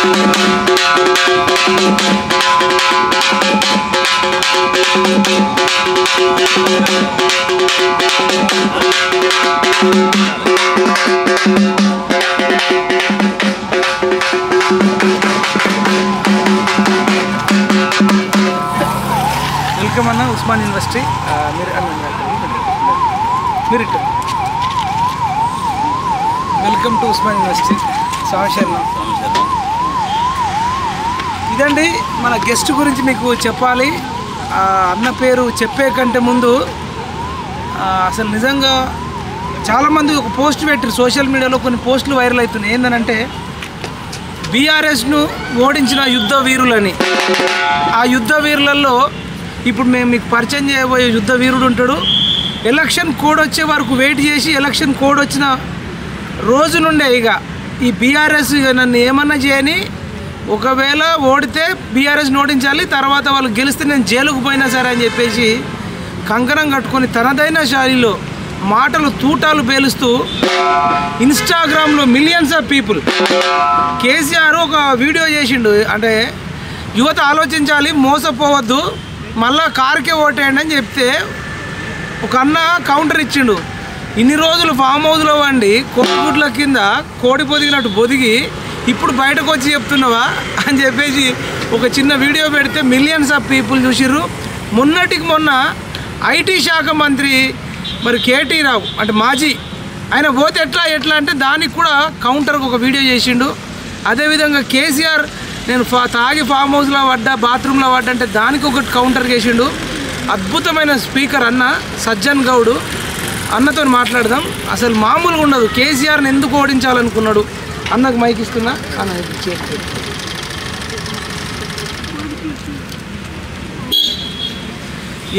Welcome అన్న Osman university. మీరు welcome to Osman university. శరణం. ఇదండి మన గెస్ట్ గురించి మీకు చెప్పాలి. అన్న పేరు చెప్పే కంటే ముందు అసలు నిజంగా చాలామంది ఒక పోస్ట్ పెట్టారు సోషల్ మీడియాలో, కొన్ని పోస్టులు వైరల్ అవుతున్నాయి. ఏంటంటే బీఆర్ఎస్ను ఓడించిన యుద్ధ వీరులని. ఆ యుద్ధ వీరులలో ఇప్పుడు మేము మీకు పరిచయం చేయబోయే యుద్ధ వీరుడు ఉంటాడు. ఎలక్షన్ కోడ్ వచ్చే వరకు వెయిట్ చేసి ఎలక్షన్ కోడ్ వచ్చిన రోజు నుండే ఇక ఈ బీఆర్ఎస్ నన్ను ఏమన్నా చేయని, ఒకవేళ ఓడితే బీఆర్ఎస్ ఓడించాలి, తర్వాత వాళ్ళు గెలిస్తే నేను జైలుకు పోయినా సరే అని చెప్పేసి కంకణం కట్టుకొని తనదైన శైలిలో మాటలు తూటాలు పేలుస్తూ ఇన్స్టాగ్రామ్లో మిలియన్స్ ఆఫ్ పీపుల్ కేసీఆర్ ఒక వీడియో చేసిండు. అంటే యువత ఆలోచించాలి, మోసపోవద్దు, మళ్ళా కారుకే ఓటేయండి అని చెప్తే ఒక అన్న కౌంటర్ ఇచ్చిండు. ఇన్ని రోజులు ఫామ్ హౌస్లో వండి కోడిగుడ్ల కింద కోడి పొదిగినట్టు పొదిగి ఇప్పుడు బయటకు వచ్చి చెప్తున్నావా అని చెప్పేసి ఒక చిన్న వీడియో పెడితే మిలియన్స్ ఆఫ్ పీపుల్ చూసిర్రు. మొన్నటికి మొన్న ఐటీ శాఖ మంత్రి మరి కేటీ రావు అంటే మాజీ ఆయన పోతే ఎట్లా అంటే దానికి కూడా కౌంటర్కి ఒక వీడియో చేసిండు. అదేవిధంగా కేసీఆర్ నేను తాగి ఫామ్ హౌస్లో పడ్డా, బాత్రూంలో పడ్డా అంటే దానికి ఒకటి కౌంటర్ చేసిండు. అద్భుతమైన స్పీకర్ అన్న సజ్జన్ గౌడ్. అన్నతో మాట్లాడదాం. అసలు మామూలుగా ఉండదు. కేసీఆర్ని ఎందుకు ఓడించాలనుకున్నాడు అన్నకు మైక్ ఇస్తున్నా. అన్న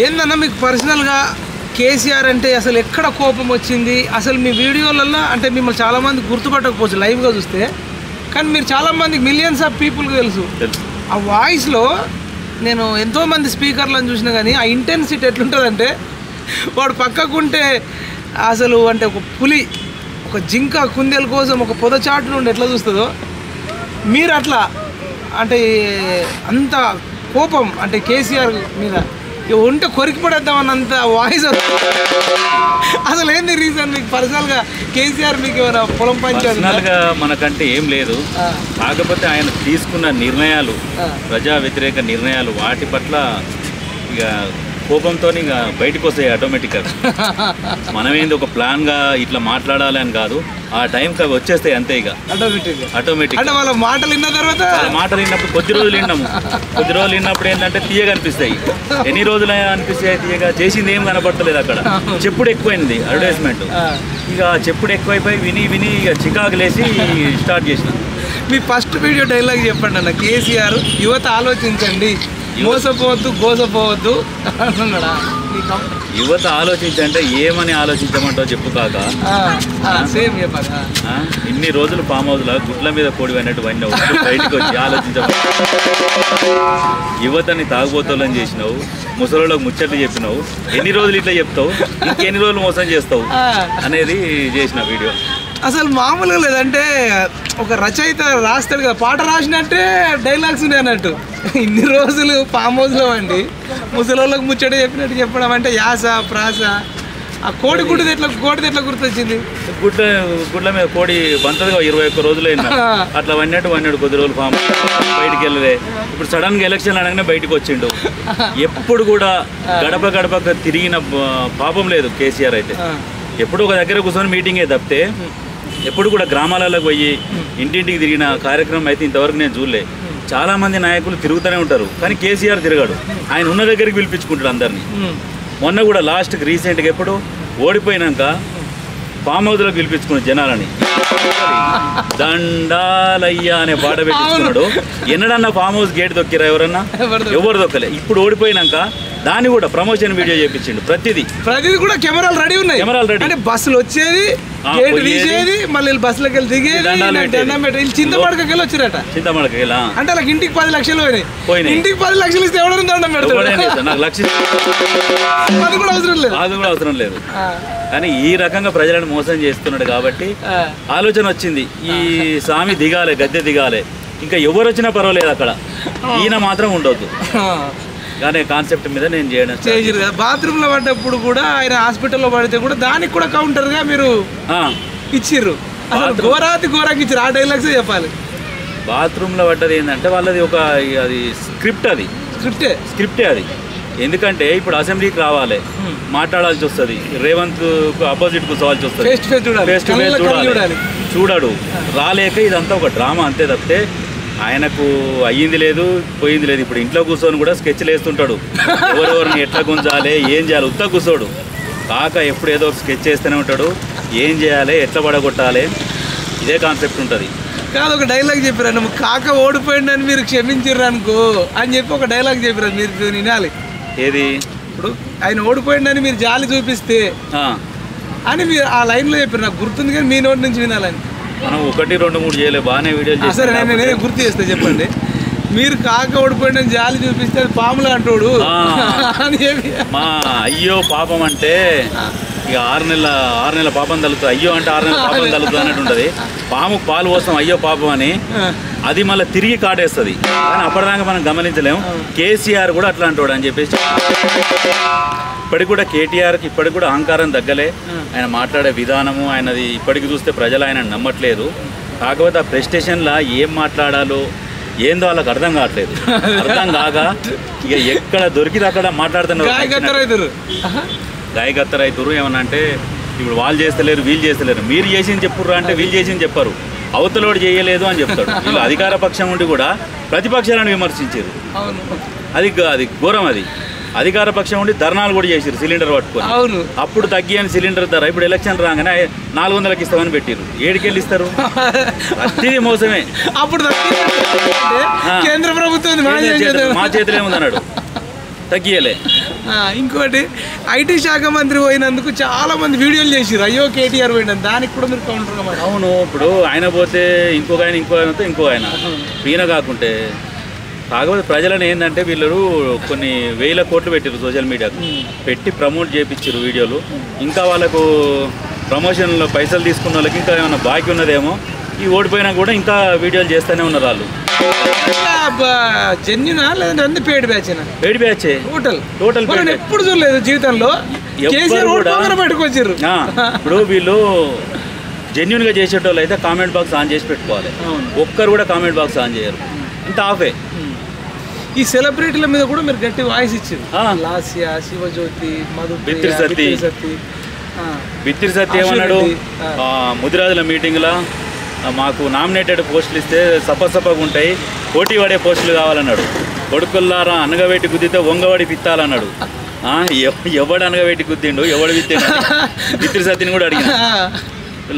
ఏందన్నా మీకు పర్సనల్గా కేసీఆర్ అంటే అసలు ఎక్కడ కోపం వచ్చింది? అసలు మీ వీడియోలలో అంటే మిమ్మల్ని చాలామంది గుర్తుపట్టకపోవచ్చు లైవ్గా చూస్తే, కానీ మీరు చాలామందికి మిలియన్స్ ఆఫ్ పీపుల్కి తెలుసు. ఆ వాయిస్లో నేను ఎంతోమంది స్పీకర్లను చూసినా కానీ ఆ ఇంటెన్సిటీ ఎట్లుంటుందంటే వాడు పక్కకుంటే అసలు అంటే ఒక పులి ఒక జింక కుందేల కోసం ఒక పొదచాటు నుండి ఎట్లా చూస్తుందో మీరు అట్లా అంటే అంత కోపం అంటే కేసీఆర్ మీద ఉంటే కొరికి పడేద్దామన్నంత వాయిస్. అసలు ఏంది రీజన్ మీకు పర్సనల్గా కేసీఆర్ మీకు ఏమైనా పొలం పంచాలుగా? మనకంటే ఏం లేదు, కాకపోతే ఆయన తీసుకున్న నిర్ణయాలు ప్రజా వ్యతిరేక నిర్ణయాలు వాటి పట్ల ఇక కోపంతో ఇక బయటకు వస్తాయి ఆటోమేటిక్గా. మనమేంది ఒక ప్లాన్గా ఇట్లా మాట్లాడాలి అని కాదు, ఆ టైంకి అవి వచ్చేస్తాయి అంతే. ఇక ఆటోమేటిక్ అంటే వాళ్ళ మాటలు విన్న తర్వాత మాటలు విన్నప్పుడు కొద్ది రోజులు విన్నాము, కొద్ది రోజులు విన్నప్పుడు ఏంటంటే తీయగా అనిపిస్తాయి. ఎన్ని రోజులు అనిపిస్తాయి తీయగా, చేసింది ఏం కనపడతలేదు. అక్కడ చెప్పుడు ఎక్కువైంది అడ్వర్టైజ్మెంట్. ఇక చెప్పుడు ఎక్కువైపోయి విని విని ఇక చికాకులేసి స్టార్ట్ చేసిన. మీ ఫస్ట్ వీడియో డైలాగ్ చెప్పండి అన్న. కేసీఆర్ యువత ఆలోచించండి, మోసపోవద్దు గోసపోవద్దు అంటున్నాడా? యువత ఆలోచించంటే ఏమని ఆలోచించమంటావు చెప్పు కాక. సేమ్ ఇన్ని రోజులు ఫామ్ హౌస్లో గుడ్ల మీద కోడి అన్నట్టు వన్నావు, బయటకు వచ్చి ఆలోచించమని. యువతని తాగుబోతోళ్ళని చేసినావు, ముసలోళ్ళకి ముచ్చట్లు చెప్పినావు. ఎన్ని రోజులు ఇట్లా చెప్తావు, ఇంకెన్ని రోజులు మోసం చేస్తావు అనేది చేసిన వీడియో. అసలు మామూలుగా లేదంటే ఒక రచయిత రాస్తాడు కదా, పాట రాసినట్టే డైలాగ్స్ ఉన్నాయి అన్నట్టు. ఇన్ని రోజులు ఫామ్ హౌస్లో అండి ముసలోళ్ళకి ముచ్చట చెప్పినట్టు చెప్పడం అంటే యాస ప్రాస. ఆ కోడి గుడ్డది ఎట్లా గుర్తొచ్చింది? గుడ్ల మీద కోడి బంతదిగా 21 రోజులు అయినా అట్లా వన్నాడు కొద్ది రోజులు ఫామ్ బయటికి వెళ్ళలే. ఇప్పుడు సడన్గా ఎలక్షన్ అనగానే బయటకు వచ్చిండు. ఎప్పుడు కూడా గడప గడప తిరిగిన పాపం లేదు కేసీఆర్ అయితే. ఎప్పుడు ఒక దగ్గర కూర్చొని మీటింగే తప్పితే ఎప్పుడు కూడా గ్రామాలకు పోయి ఇంటింటికి తిరిగిన కార్యక్రమం అయితే ఇంతవరకు నేను చూడలే. చాలామంది నాయకులు తిరుగుతూనే ఉంటారు, కానీ కేసీఆర్ తిరగాడు. ఆయన ఉన్న దగ్గరికి పిలిపించుకుంటాడు అందరినీ. మొన్న కూడా లాస్ట్కి రీసెంట్గా ఎప్పుడు ఓడిపోయినాక ఫామ్ హౌస్లో పిలిపించుకున్న జనాలని దండాలయ్యా అనే పాట పెట్టించుకున్నాడు. ఎన్నడన్నా ఫామ్ హౌస్ గేట్ దొక్కిరా ఎవరన్నా? ఎవరు దొక్కలే. ఇప్పుడు ఓడిపోయినాక దాన్ని కూడా ప్రమోషన్ వీడియో చేయించిండు. ప్రతిదీ కూడా కెమెరాలు రెడీ ఉన్నాయి. అంటే బస్సులు వచ్చేది, గేట్ తీసేది, మళ్ళీ బస్సులోకి వెళ్ళి దిగేది. చింతమడకకి వెళ్ళి వచ్చిరట. చింతమడకకి వెళ్ళా అంటే వాళ్ళకి ఇంటికి 10 లక్షలు పోయినాయి. ఇంటికి 10 లక్షలు ఇస్తే ఎవరైనా దండం పెడతాడు. నాకు లక్ష అది కూడా అవసరం లేదు. కానీ ఈ రకంగా ప్రజలను మోసం చేస్తున్నాడు కాబట్టి ఆలోచన వచ్చింది, ఈ స్వామి దిగాలే, గద్దె దిగాలే, ఇంకా ఎవరు వచ్చినా పర్వాలేదు అక్కడ, ఈయన మాత్రం ఉండొద్దు కానీ కాన్సెప్ట్ మీద నేను చేయడం చేసిరు కదా. బాత్రూంలో పడ్డప్పుడు కూడా ఆయన హాస్పిటల్లో పడితే కూడా దానికి కూడా కౌంటర్గా మీరు ఇచ్చిర్రు. అసలు ఘోరాతి ఘోరాకి ఇచ్చారు. ఆ డైలాగ్సే చెప్పాలి. బాత్రూంలో పడ్డది ఏంటంటే వాళ్ళది ఒక అది స్క్రిప్టే అది. ఎందుకంటే ఇప్పుడు అసెంబ్లీకి రావాలి, మాట్లాడాల్సి వస్తుంది, రేవంత్ అపోజిట్ కూర్చోవాల్సి వస్తుంది, ఫేస్ టు ఫేస్ చూడాడు, రాలేక ఇదంతా ఒక డ్రామా అంతే తప్పితే ఆయనకు అయ్యింది లేదు పోయింది లేదు. ఇప్పుడు ఇంట్లో కూర్చొని కూడా స్కెచ్లు వేస్తుంటాడు, ఎవరెవరిని ఎట్లా గుంజాలి ఏం చేయాలి ఉత్తా కూర్చోడు కాక ఎప్పుడు ఏదో స్కెచ్ చేస్తూనే ఉంటాడు, ఏం చేయాలి ఎట్లా పడగొట్టాలి ఇదే కాన్సెప్ట్ ఉంటుంది. కాదు ఒక డైలాగ్ చెప్పారు, నువ్వు కాక ఓడిపోయిందని మీరు క్షమించారు అనుకో అని చెప్పి ఒక డైలాగ్ చెప్పారు, మీరు వినాలి. ఏది? ఇప్పుడు ఆయన ఓడిపోయిందని మీరు జాలి చూపిస్తే అని మీరు ఆ లైన్లో చెప్పారు, నాకు గుర్తుంది కానీ మీ నోటి నుంచి వినాలని. మనం 1, 2, 3 చేయలేదు, బాగానే వీడియోలు. సరే నేను గుర్తు చేస్తా, చెప్పండి. మీరు కాక ఓడిపోయిందని జాలి చూపిస్తే అది పాములు అంటాడు అని చెప్పి. మా అయ్యో పాపం అంటే ఇక 6 నెలల పాపం తలుగుతుంది, అయ్యో అంటే 6 నెలల పాపం తలుగుతుంది అన్నట్టు ఉంటుంది. పాముకు పాలు పోస్తాం అయ్యో పాపం అని, అది మళ్ళీ తిరిగి కాటేస్తుంది. కానీ అప్పటిదాకా మనం గమనించలేము. కేసీఆర్ కూడా అట్లా అంటాడు అని చెప్పేసి ఇప్పటికి కూడా కేటీఆర్కి ఇప్పటికి కూడా అహంకారం తగ్గలే. ఆయన మాట్లాడే విధానము ఆయనది ఇప్పటికి చూస్తే ప్రజలు ఆయన నమ్మట్లేదు. కాకపోతే ఆ ప్రెస్టేషన్లో ఏం మాట్లాడాలో ఏందో వాళ్ళకి అర్థం కావట్లేదు. అర్థం కాక ఇక ఎక్కడ దొరికితే అక్కడ మాట్లాడుతున్నారు, గాయకత్తరైతురు. ఏమన్నా అంటే ఇప్పుడు వాళ్ళు చేస్తలేరు వీళ్ళు చేస్తలేరు, మీరు చేసింది చెప్పుర్రా అంటే వీళ్ళు చేసింది చెప్పారు, అవతలోడు చేయలేదు అని చెప్తాడు. వీళ్ళు అధికార పక్షం ఉండి కూడా ప్రతిపక్షాలను విమర్శించారు. అది ఘోరం. అది అధికార పక్షం ఉండి ధర్నాలు కూడా చేసారు సిలిండర్ పట్టుకొని. అప్పుడు తగ్గియని సిలిండర్ ధర ఇప్పుడు ఎలక్షన్ రాగానే 400కి ఇస్తామని పెట్టారు. 7కెళ్ళి ఇస్తారు, అతి మోసమే. అప్పుడు కేంద్ర ప్రభుత్వం మా చేతిలో ఏముందన్నాడు, తగ్గియలే. ఇంకోటి ఐటీ శాఖ మంత్రి పోయినందుకు చాలా మంది వీడియోలు చేసారు, అయ్యో కేటీఆర్ పోయినందుకు, దానికి కూడా మీరు కౌంటర్. అవును, ఇప్పుడు ఆయన పోతే ఇంకొక ఆయన ఈయన కాకుంటే. కాకపోతే ప్రజలను ఏంటంటే వీళ్ళు కొన్ని 1000 కోట్లు పెట్టారు సోషల్ మీడియాకు, పెట్టి ప్రమోట్ చేయించారు వీడియోలు. ఇంకా వాళ్ళకు ప్రమోషన్లో పైసలు తీసుకున్న వాళ్ళకి ఇంకా ఏమైనా బాకీ ఉన్నదేమో, ఈ ఓడిపోయినా కూడా ఇంకా వీడియోలు చేస్తూనే ఉన్నారు వాళ్ళు. జెన్యునా లేదంటే పెయిడ్ బ్యాచేనా? పెయిడ్ బ్యాచే టోటల్. ఎప్పుడు చూడలేదు జీవితంలో. వచ్చారు ఇప్పుడు వీళ్ళు జెన్యున్గా చేసేటోళ్ళు అయితే కామెంట్ బాక్స్ ఆన్ చేసి పెట్టుకోవాలి. ఒక్కరు కూడా కామెంట్ బాక్స్ ఆన్ చేయరు, అంత ఆఫే. ఈ సెలబ్రిటీల మీద కూడా మీరు గట్టి వాయిస్ ఇచ్చారు. లాస్యా, శివజ్యోతి, బిత్తిరి సత్తి ఏమన్నాడు ముదిరాజుల మీటింగ్లో, మాకు నామినేటెడ్ పోస్టులు ఇస్తే సపసపగా ఉంటాయి, పోటీ పడే పోస్టులు కావాలన్నాడు. కొడుకుల్లారా అనగబెట్టి గుద్దితే వంగబడి పిత్తాలన్నాడు. ఎవడు అనగబెట్టి గుద్దిండు, ఎవడు విత్తిండు బిత్తిరి సత్తిని కూడా అడిగిన.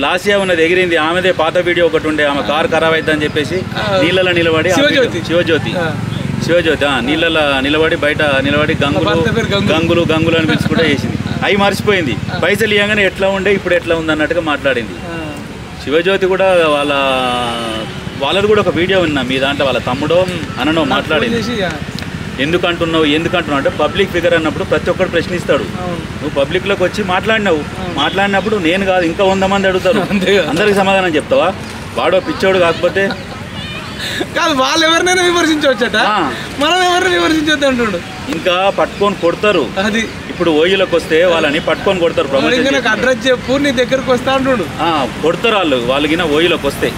లాస్యా ఉన్నది ఎగిరింది, ఆమెదే పాత వీడియో ఒకటి ఉండే, ఆమె కారు ఖరాబ్ అవుతుందని చెప్పేసి నీళ్ళలో నిలబడి శివజ్యోతి నీళ్ళలో నిలబడి బయట నిలబడి గంగులు అని పిలుచుకుంటే చేసింది. అవి మర్చిపోయింది. పైసలు ఇవ్వగానే ఎట్లా ఉండే ఇప్పుడు ఎట్లా ఉంది అన్నట్టుగా మాట్లాడింది. శివజ్యోతి కూడా వాళ్ళది కూడా ఒక వీడియో విన్నా మీ దాంట్లో, వాళ్ళ తమ్ముడో అన్ననో మాట్లాడింది. ఎందుకంటున్నావు అంటే పబ్లిక్ ఫిగర్ అన్నప్పుడు ప్రతి ఒక్కరు ప్రశ్నిస్తాడు. నువ్వు పబ్లిక్లోకి వచ్చి మాట్లాడినప్పుడు నేను కాదు ఇంకా 100 మంది అడుగుతారు, అందరికి సమాధానం చెప్తావా? వాడో పిచ్చోడు కాకపోతే కాదు, వాళ్ళు ఎవరినైనా విమర్శించవచ్చట, మనం ఎవరిని విమర్శించొద్దు అంటాడు. ఇంకా పట్టుకొని కొడతారు. అది ఇప్పుడు ఓయిలోకి వస్తే వాళ్ళని పట్టుకొని కొడతారు. ప్రమోషన్ అడ్రస్ చెప్పు, నీ దగ్గరకు వస్తా అంటాడు, కొడతారు వాళ్ళకి ఓయిలోకి వస్తే.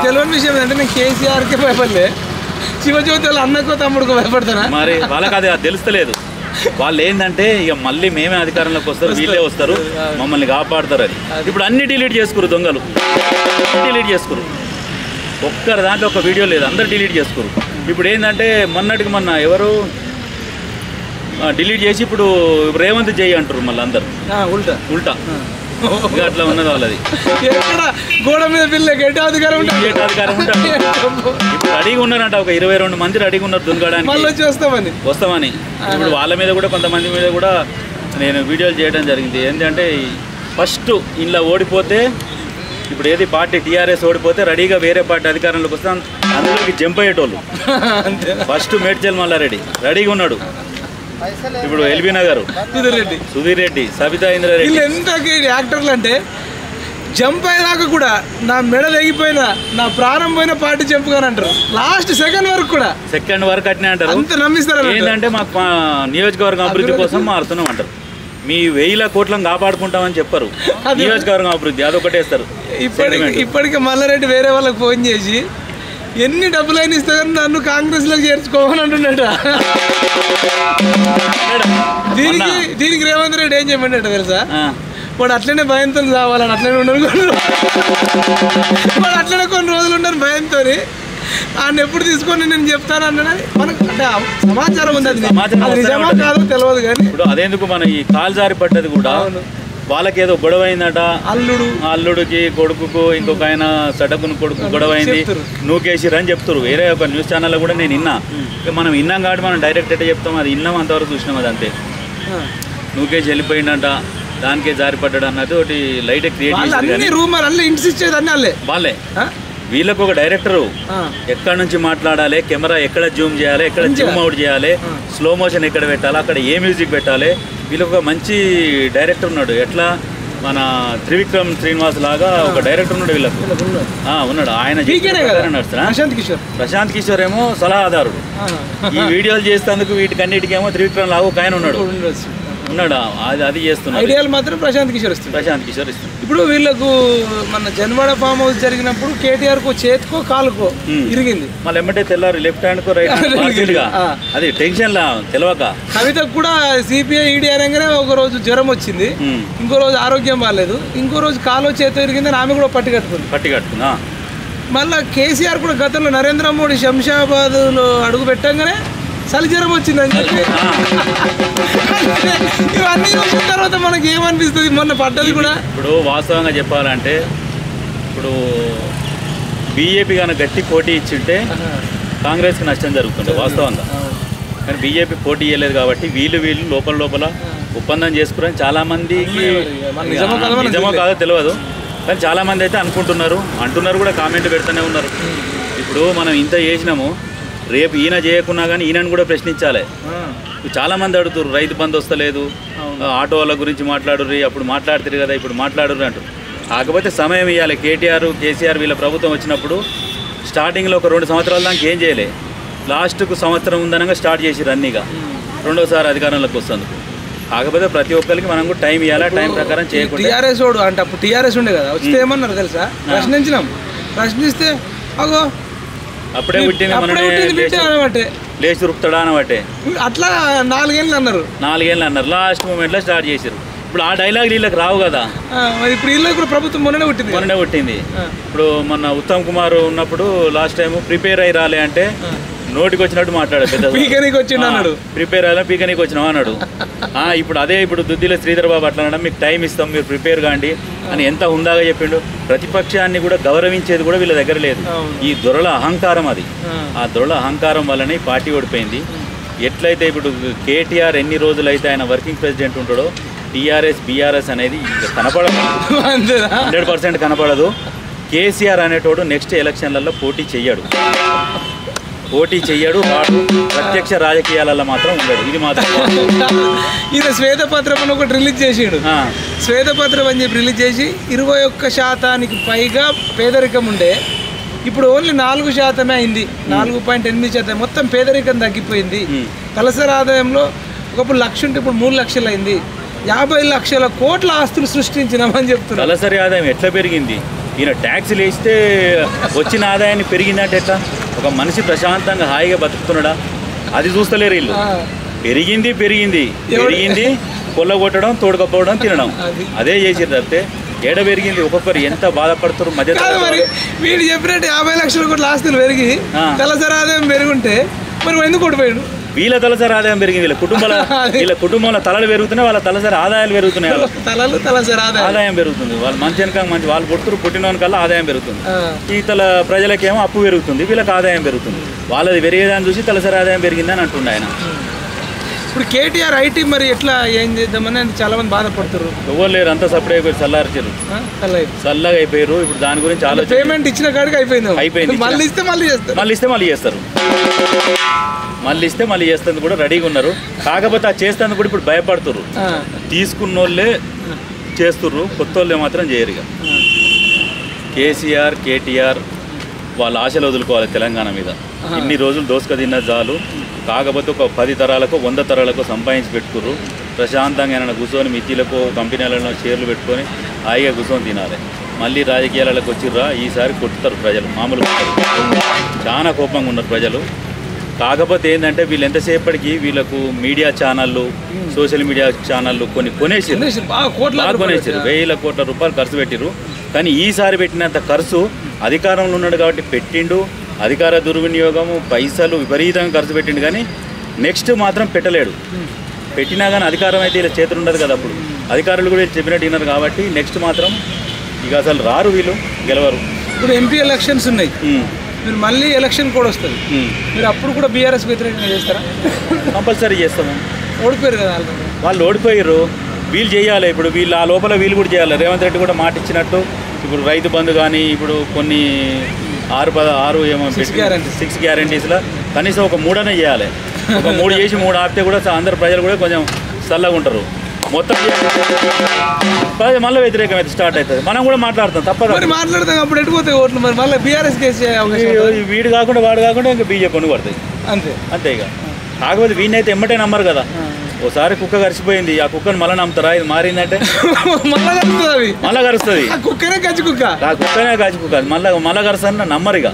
తెలియని విషయం ఏంటంటే నేను కేసీఆర్కి భయపడలే, శివజ్యోతి వాళ్ళ అన్నకో తమ్ముడికో భయపడతానా? మరి వాళ్ళకి అది తెలుస్తలేదు. వాళ్ళు ఏంటంటే ఇక మళ్ళీ మేమే అధికారంలోకి వస్తారు, వీళ్ళే వస్తారు, మమ్మల్ని కాపాడతారు అని. ఇప్పుడు అన్ని డిలీట్ చేసుకురు, దొంగలు డిలీట్ చేసుకురు. ఒక్కరి దాంట్లో ఒక వీడియో లేదు, అందరు డిలీట్ చేసుకోరు. ఇప్పుడు ఏంటంటే మొన్నటికి మొన్న ఎవరు డిలీట్ చేసి ఇప్పుడు రేవంత్ చేయి అంటారు మళ్ళీ అందరు ఉల్టా. అట్లా ఉన్నది వాళ్ళది. గోడ మీద పిల్లకి అధికారం ఉంటుంది. ఇప్పుడు రెడీగా ఉన్నారంట, ఒక 22 మంది రెడీగా ఉన్నారు దొంగడానికి వస్తామని. ఇప్పుడు వాళ్ళ మీద కూడా కొంతమంది మీద కూడా నేను వీడియోలు చేయడం జరిగింది. ఏంటంటే ఫస్ట్ ఇంట్లో ఓడిపోతే, ఇప్పుడు ఏది పార్టీ టీఆర్ఎస్ ఓడిపోతే రెడీగా వేరే పార్టీ అధికారంలోకి వస్తే అందులోకి జంప్ అయ్యేటోళ్ళు. ఫస్ట్ మేడ్చల్ మల్లారెడ్డి రెడీగా ఉన్నాడు. ఇప్పుడు ఎల్బీ నగర్ సుధీర్ రెడ్డి, సబితా ఇంద్రారెడ్డి. ఎంత యాక్టర్లు అంటే జంప్ అయ్యేదాకా కూడా నా మెడ తెగిపోయినా నా ప్రాణం పోయిన పార్టీ జంప్ గాని అంటారు. లాస్ట్ సెకండ్ వరకు కూడా అట్నే అంటారు. అంత నమ్మిస్తారు. ఏంటంటే మాకు నియోజకవర్గం అభివృద్ధి కోసం మారుతున్నాం అంటారు. మీ 1000 కోట్లను కాపాడుకుంటామని చెప్పరు, నియోజకవర్గం అభివృద్ధి అదొకటేస్తారు. ఇప్పటికే మల్లారెడ్డి వేరే వాళ్ళకి ఫోన్ చేసి ఎన్ని డబ్బులు అయినా ఇస్తా కానీ నన్ను కాంగ్రెస్లోకి చేర్చుకోమని అంటున్నాడు. దీనికి రేవంత్ రెడ్డి ఏం చెప్పండి తెలుసా, వాడు అట్లనే భయంతో కావాలని అట్లనే ఉండరు, వాడు అట్లనే కొన్ని రోజులు ఉండరు భయంతో. ఆయన ఎప్పుడు తీసుకొని నేను చెప్తాను అన్నది మనకు అంటే సమాచారం ఉంది. అది నిజమా కాదో తెలియదు కానీ ఇప్పుడు అదేందుకు మన ఈ కాలు జారి పడ్డది కూడా వాళ్ళకి ఏదో గొడవ అయిందట. అల్లుడికి కొడుకుకు ఇంకొక ఆయన సటకును కొడుకు గొడవ అయింది, నూకేసిరు అని చెప్తారు. వేరే ఒక న్యూస్ ఛానల్లో కూడా నేను విన్నా. మనం విన్నాం కాబట్టి మనం డైరెక్ట్ ఎట్లా చెప్తాం, అది విన్నాం అంతవరకు చూసినాం. అది అంతే, నూకేసి వెళ్ళిపోయిందంట, దానికే జారి పడ్డాడు అన్నది ఒకటి లైట్ క్రియేట్ చేసి వాళ్ళే. వీళ్ళకు ఒక డైరెక్టరు ఎక్కడి నుంచి మాట్లాడాలి, కెమెరా ఎక్కడ జూమ్ చేయాలి, ఎక్కడ జూమ్ అవుట్ చేయాలి, స్లో మోషన్ ఎక్కడ పెట్టాలి, అక్కడ ఏ మ్యూజిక్ పెట్టాలి, వీళ్ళకి ఒక మంచి డైరెక్టర్ ఉన్నాడు. ఎట్లా మన త్రివిక్రమ్ శ్రీనివాస్ లాగా ఒక డైరెక్టర్ ఉన్నాడు వీళ్ళకు. ఉన్నాడు ఆయన ప్రశాంత్ కిషోర్ ఏమో సలహాదారుడు. ఈ వీడియోలు చేసేందుకు వీటికన్నిటికేమో త్రివిక్రమ్ లాగా ఒక ఆయన ఉన్నాడు. అది చేస్తున్నాడు. ఐడియాలు మాత్రం ప్రశాంత్ కిషోర్ ఇస్తుంది. ఇప్పుడు వీళ్ళకు మన జన్వాడ ఫామ్ హౌస్ జరిగినప్పుడు కేటీఆర్ కు చేతికో కాలుకో ఇరిగింది, మళ్ళీ ఎమ్మటే తెల్లారు లెఫ్ట్ హ్యాండ్ కో రైట్ హ్యాండ్, అది టెన్షన్ లా తెలియక. కవితకు కూడా సిపిఐ ఈడీ అనగానే ఒక రోజు జ్వరం వచ్చింది, ఇంకో రోజు ఆరోగ్యం బాగాలేదు, ఇంకో రోజు కాలు చేతి ఇరిగిందని ఆమె కూడా పట్టి కట్టుకుంది. మళ్ళా కేసీఆర్ కూడా గతంలో నరేంద్ర మోడీ శంషాబాద్ లో అడుగు పెట్టంగానే చలి జ్వరం వచ్చిందని చెప్పి ఇవన్నీ వచ్చిన తర్వాత మనకి ఏమనిపిస్తుంది, మొన్న పడ్డది కూడా. ఇప్పుడు వాస్తవంగా చెప్పాలంటే ఇప్పుడు బీజేపీ కనుక గట్టి పోటీ ఇచ్చింటే కాంగ్రెస్కి నష్టం జరుగుతుంది వాస్తవంగా. కానీ బీజేపీ పోటీ ఇవ్వలేదు కాబట్టి వీళ్ళు లోపల ఒప్పందం చేసుకుని చాలామందికి నిజమో కాదో తెలియదు, కానీ చాలామంది అయితే అంటున్నారు కూడా, కామెంట్ పెడుతూనే ఉన్నారు. ఇప్పుడు మనం ఇంత చేసినాము, రేపు ఈయన చేయకున్నా కానీ ఈయనను కూడా ప్రశ్నించాలి. చాలామంది అడుగుతారు రైతు బంధు వస్తలేదు, ఆటో వాళ్ళ గురించి మాట్లాడుర్రి, అప్పుడు మాట్లాడుతారు కదా ఇప్పుడు మాట్లాడుర్రి అంటారు. కాకపోతే సమయం ఇవ్వాలి. కేసీఆర్ వీళ్ళ ప్రభుత్వం వచ్చినప్పుడు స్టార్టింగ్లో ఒక 2 సంవత్సరాల దాకా ఏం చేయలే, లాస్ట్కు సంవత్సరం ఉందనగా స్టార్ట్ చేసి రన్నీగా రెండోసారి అధికారంలోకి వస్తుంది. కాకపోతే ప్రతి ఒక్కరికి మనం కూడా టైం ఇవ్వాలి, టైం ప్రకారం చేయకుండా. టీఆర్ఎస్ అంటే అప్పుడు టీఆర్ఎస్ ఉండే కదా, వస్తే ఏమన్నారు తెలుసా, ప్రశ్నిస్తే అగో అప్పుడే పుట్టింది లేచి రుపుతాడా అనబట్టే అట్లా 4 ఏళ్ళు అన్నారు. లాస్ట్ మూమెంట్లో స్టార్ట్ చేశారు. ఇప్పుడు ఆ డైలాగ్ వీళ్ళకి రావు కదా. ఇప్పుడు వీళ్ళకి కూడా ప్రభుత్వం మొన్ననే పుట్టింది. ఇప్పుడు మొన్న ఉత్తమ్ కుమార్ ఉన్నప్పుడు లాస్ట్ టైం ప్రిపేర్ అయ్యి రాలే అంటే నోటికి వచ్చినట్టు మాట్లాడాడు, ప్రిపేర్ అయ్యా పీకనీకి వచ్చినావు అన్నాడు. ఇప్పుడు ఇప్పుడు దుద్దిలో శ్రీధర్ బాబు అట్లా అనడం, మీకు టైం ఇస్తాం మీరు ప్రిపేర్ కాండి అని ఎంత హుందాగా చెప్పిండు. ప్రతిపక్షాన్ని కూడా గౌరవించేది కూడా వీళ్ళ దగ్గర లేదు. ఈ దొరల అహంకారం అది, ఆ దొరల అహంకారం వల్లనే పార్టీ ఓడిపోయింది. ఎట్లయితే ఇప్పుడు కేటీఆర్ ఎన్ని రోజులైతే ఆయన వర్కింగ్ ప్రెసిడెంట్ ఉంటాడో టీఆర్ఎస్ బీఆర్ఎస్ అనేది కనపడదు, 100% కనపడదు. కేసీఆర్ అనేటోడు నెక్స్ట్ ఎలక్షన్లలో పోటీ చెయ్యడు, వాడు ప్రత్యక్ష రాజకీయాలలో మాత్రం ఉండడు. ఇది మాత్రం ఈయన శ్వేతపత్రం అని ఒకటి రిలీజ్ చేసాడు. శ్వేతపత్రం అని చెప్పి రిలీజ్ చేసి 21% పైగా పేదరికం ఉండే, ఇప్పుడు ఓన్లీ 4% అయింది, 4.8%. మొత్తం పేదరికం తగ్గిపోయింది. తలసరి ఆదాయంలో ఒకప్పుడు 1,00,000 ఉంటే ఇప్పుడు 3 లక్షలు అయింది. 50 లక్షల కోట్ల ఆస్తులు సృష్టించినామని చెప్తున్నారు. తలసరి ఆదాయం ఎట్లా పెరిగింది? ఈయన ట్యాక్సీలు వేస్తే వచ్చిన ఆదాయాన్ని పెరిగిందంటే ఎట్లా? ఒక మనిషి ప్రశాంతంగా హాయిగా బతుకుతున్నాడా? అది చూస్తలేరు వీళ్ళు. పెరిగింది కొల్లగొట్టడం, తోడుకపోవడం, తినడం, అదే చేసి తప్పితే ఏడ పెరిగింది? ఒక్కొక్కరు ఎంత బాధపడుతారు. మధ్య వీడు చెప్పినట్టు 50 లక్షల కోట్ల ఆస్తులు పెరిగి తలసరి ఆదాయం పెరుగుంటే మరి ఎందుకు ఓడిపోయాడు? వీళ్ళ తలసరి ఆదాయం పెరిగింది, వీళ్ళ కుటుంబంలో తలలు పెరుగుతున్నాయి, వాళ్ళ తలసరి ఆదాయాలు పెరుగుతున్నాయి, ఆదాయం పెరుగుతుంది. వాళ్ళు మంచి వెనక మంచి వాళ్ళు పుట్టిన కల్లా ఆదాయం పెరుగుతుంది. ఇతల ప్రజలకేమో అప్పు పెరుగుతుంది, వీళ్ళకి ఆదాయం పెరుగుతుంది. వాళ్ళది పెరిగేదాన్ని చూసి తలసరి ఆదాయం పెరిగిందని అంటుండే ఆయన. ఇప్పుడు కేటీఆర్ ఐటీ మరి ఎట్లా ఏం చేద్దామని చాలా మంది బాధపడుతారు. ఎవరు లేరు, అంతా సపరేట్ అయిపోయి చల్లగా అయిపోయారు. ఇప్పుడు దాని గురించి ఆలోచన. పేమెంట్ ఇచ్చిన కాడికి అయిపోయింది. మళ్ళీ ఇస్తే మళ్ళీ చేస్తుంది కూడా రెడీగా ఉన్నారు. కాకపోతే ఆ చేస్తుంది కూడా ఇప్పుడు భయపడుతున్నారు. తీసుకున్న వాళ్ళే చేస్తుర్రు, కొత్త వాళ్ళే మాత్రం చేయరు. కేసీఆర్ కేటీఆర్ వాళ్ళ ఆశలు వదులుకోవాలి తెలంగాణ మీద. ఇన్ని రోజులు దోసుక తిన్న చాలు. కాకపోతే ఒక 10 తరాలకు 100 తరాలకు సంపాదించి పెట్టుకుర్రు. ప్రశాంతంగా ఏమైనా కూర్చొని మిర్చీలకు కంపెనీలలో షేర్లు పెట్టుకొని హాయిగా కూర్చొని తినాలి. మళ్ళీ రాజకీయాలకు వచ్చిర్రా ఈసారి కొట్టుతారు ప్రజలు, మామూలుగా చాలా కోపంగా ఉన్నారు ప్రజలు. కాకపోతే ఏంటంటే వీళ్ళు ఎంతసేపటికి వీళ్ళకు మీడియా ఛానళ్ళు, సోషల్ మీడియా ఛానళ్ళు కొన్ని కొనేసారు, వేల కోట్ల రూపాయలు ఖర్చు పెట్టిరు. కానీ ఈసారి పెట్టినంత ఖర్చు అధికారంలో ఉన్నాడు కాబట్టి పెట్టిండు. అధికార దుర్వినియోగము, పైసలు విపరీతంగా ఖర్చు పెట్టిండు. కానీ నెక్స్ట్ మాత్రం పెట్టలేడు. పెట్టినా కానీ అధికారం అయితే ఇలా చేతులు ఉండదు కదా. అప్పుడు అధికారులు కూడా చెప్పినట్టు విన్నారు కాబట్టి నెక్స్ట్ మాత్రం ఇక అసలు రారు, వీళ్ళు గెలవరు. ఇప్పుడు ఎంపీ ఎలక్షన్స్ ఉన్నాయి, మీరు మళ్ళీ ఎలక్షన్ కూడా వస్తుంది, మీరు అప్పుడు కూడా బీఆర్ఎస్ వ్యతిరేకంగా చేస్తారా? కంపల్సరీ చేస్తాము. ఓడిపోయారు కదా వాళ్ళు, ఓడిపోయారు. వీళ్ళు చేయాలి. ఇప్పుడు వీళ్ళు ఆ లోపల వీళ్ళు కూడా చేయాలి. రేవంత్ రెడ్డి కూడా మాట ఇచ్చినట్టు ఇప్పుడు రైతు బంధు కానీ ఇప్పుడు కొన్ని 6 గ్యారంటీస్లో కనీసం ఒక 3 అనే చేయాలి. ఒక 3 చేసి 3 ఆపితే కూడా అందరు ప్రజలు కూడా కొంచెం చల్లగా ఉంటారు. మొత్తం మళ్ళీ వ్యతిరేకం అయితే స్టార్ట్ అవుతుంది. మనం కూడా మాట్లాడతాం, తప్పదు మాట్లాడతాం. అప్పుడు ఎటుపోతాయి ఓట్లు? మరి మళ్ళీ బీఆర్ఎస్ వీడు కాకుండా వాడు కాకుండా ఇంకా బీజేపీ కొని పడుతుంది. అంతే ఇక. కాకపోతే వీడినైతే ఎమ్మటే నమ్మరు కదా. ఓసారి కుక్క కరిచిపోయింది, ఆ కుక్కను మళ్ళీ నమ్ముతారా? ఇది మారిందంటే మళ్ళా కరుస్తుంది. కుక్కనే గచ్చి కుక్క మళ్ళా కరుస్తాను నమ్మరు ఇక.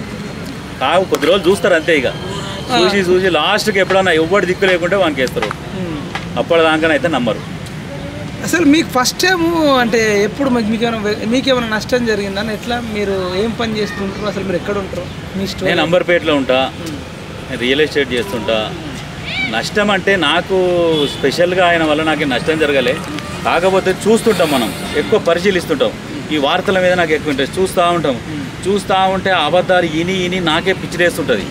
కొద్ది రోజులు చూస్తారు అంతే. ఇక చూసి లాస్ట్కి ఎప్పుడన్నా ఎవ్వడు దిక్కు లేకుంటే వానికి వేస్తారు. అప్పటిదాకానైతే నమ్మరు. అసలు మీకు ఫస్ట్ టైం అంటే ఎప్పుడు మీకేమైనా నష్టం జరిగిందని? ఎట్లా మీరు ఏం పని చేస్తుంటారు? అసలు మీరు ఎక్కడ ఉంటారు? మీ స్టోరీ. నేను అంబర్పేటలో ఉంటా, రియల్ ఎస్టేట్ చేస్తుంటా. నష్టం అంటే నాకు స్పెషల్గా ఆయన వల్ల నాకు నష్టం జరగలే. కాకపోతే చూస్తుంటాం, మనం ఎక్కువ పరిశీలిస్తుంటాం. ఈ వార్తల మీద నాకు ఎక్కువ ఇంట్రెస్ట్. చూస్తూ ఉంటే అబద్ధాలు ఇని నాకే పిచ్చిరేస్తుంటుంది.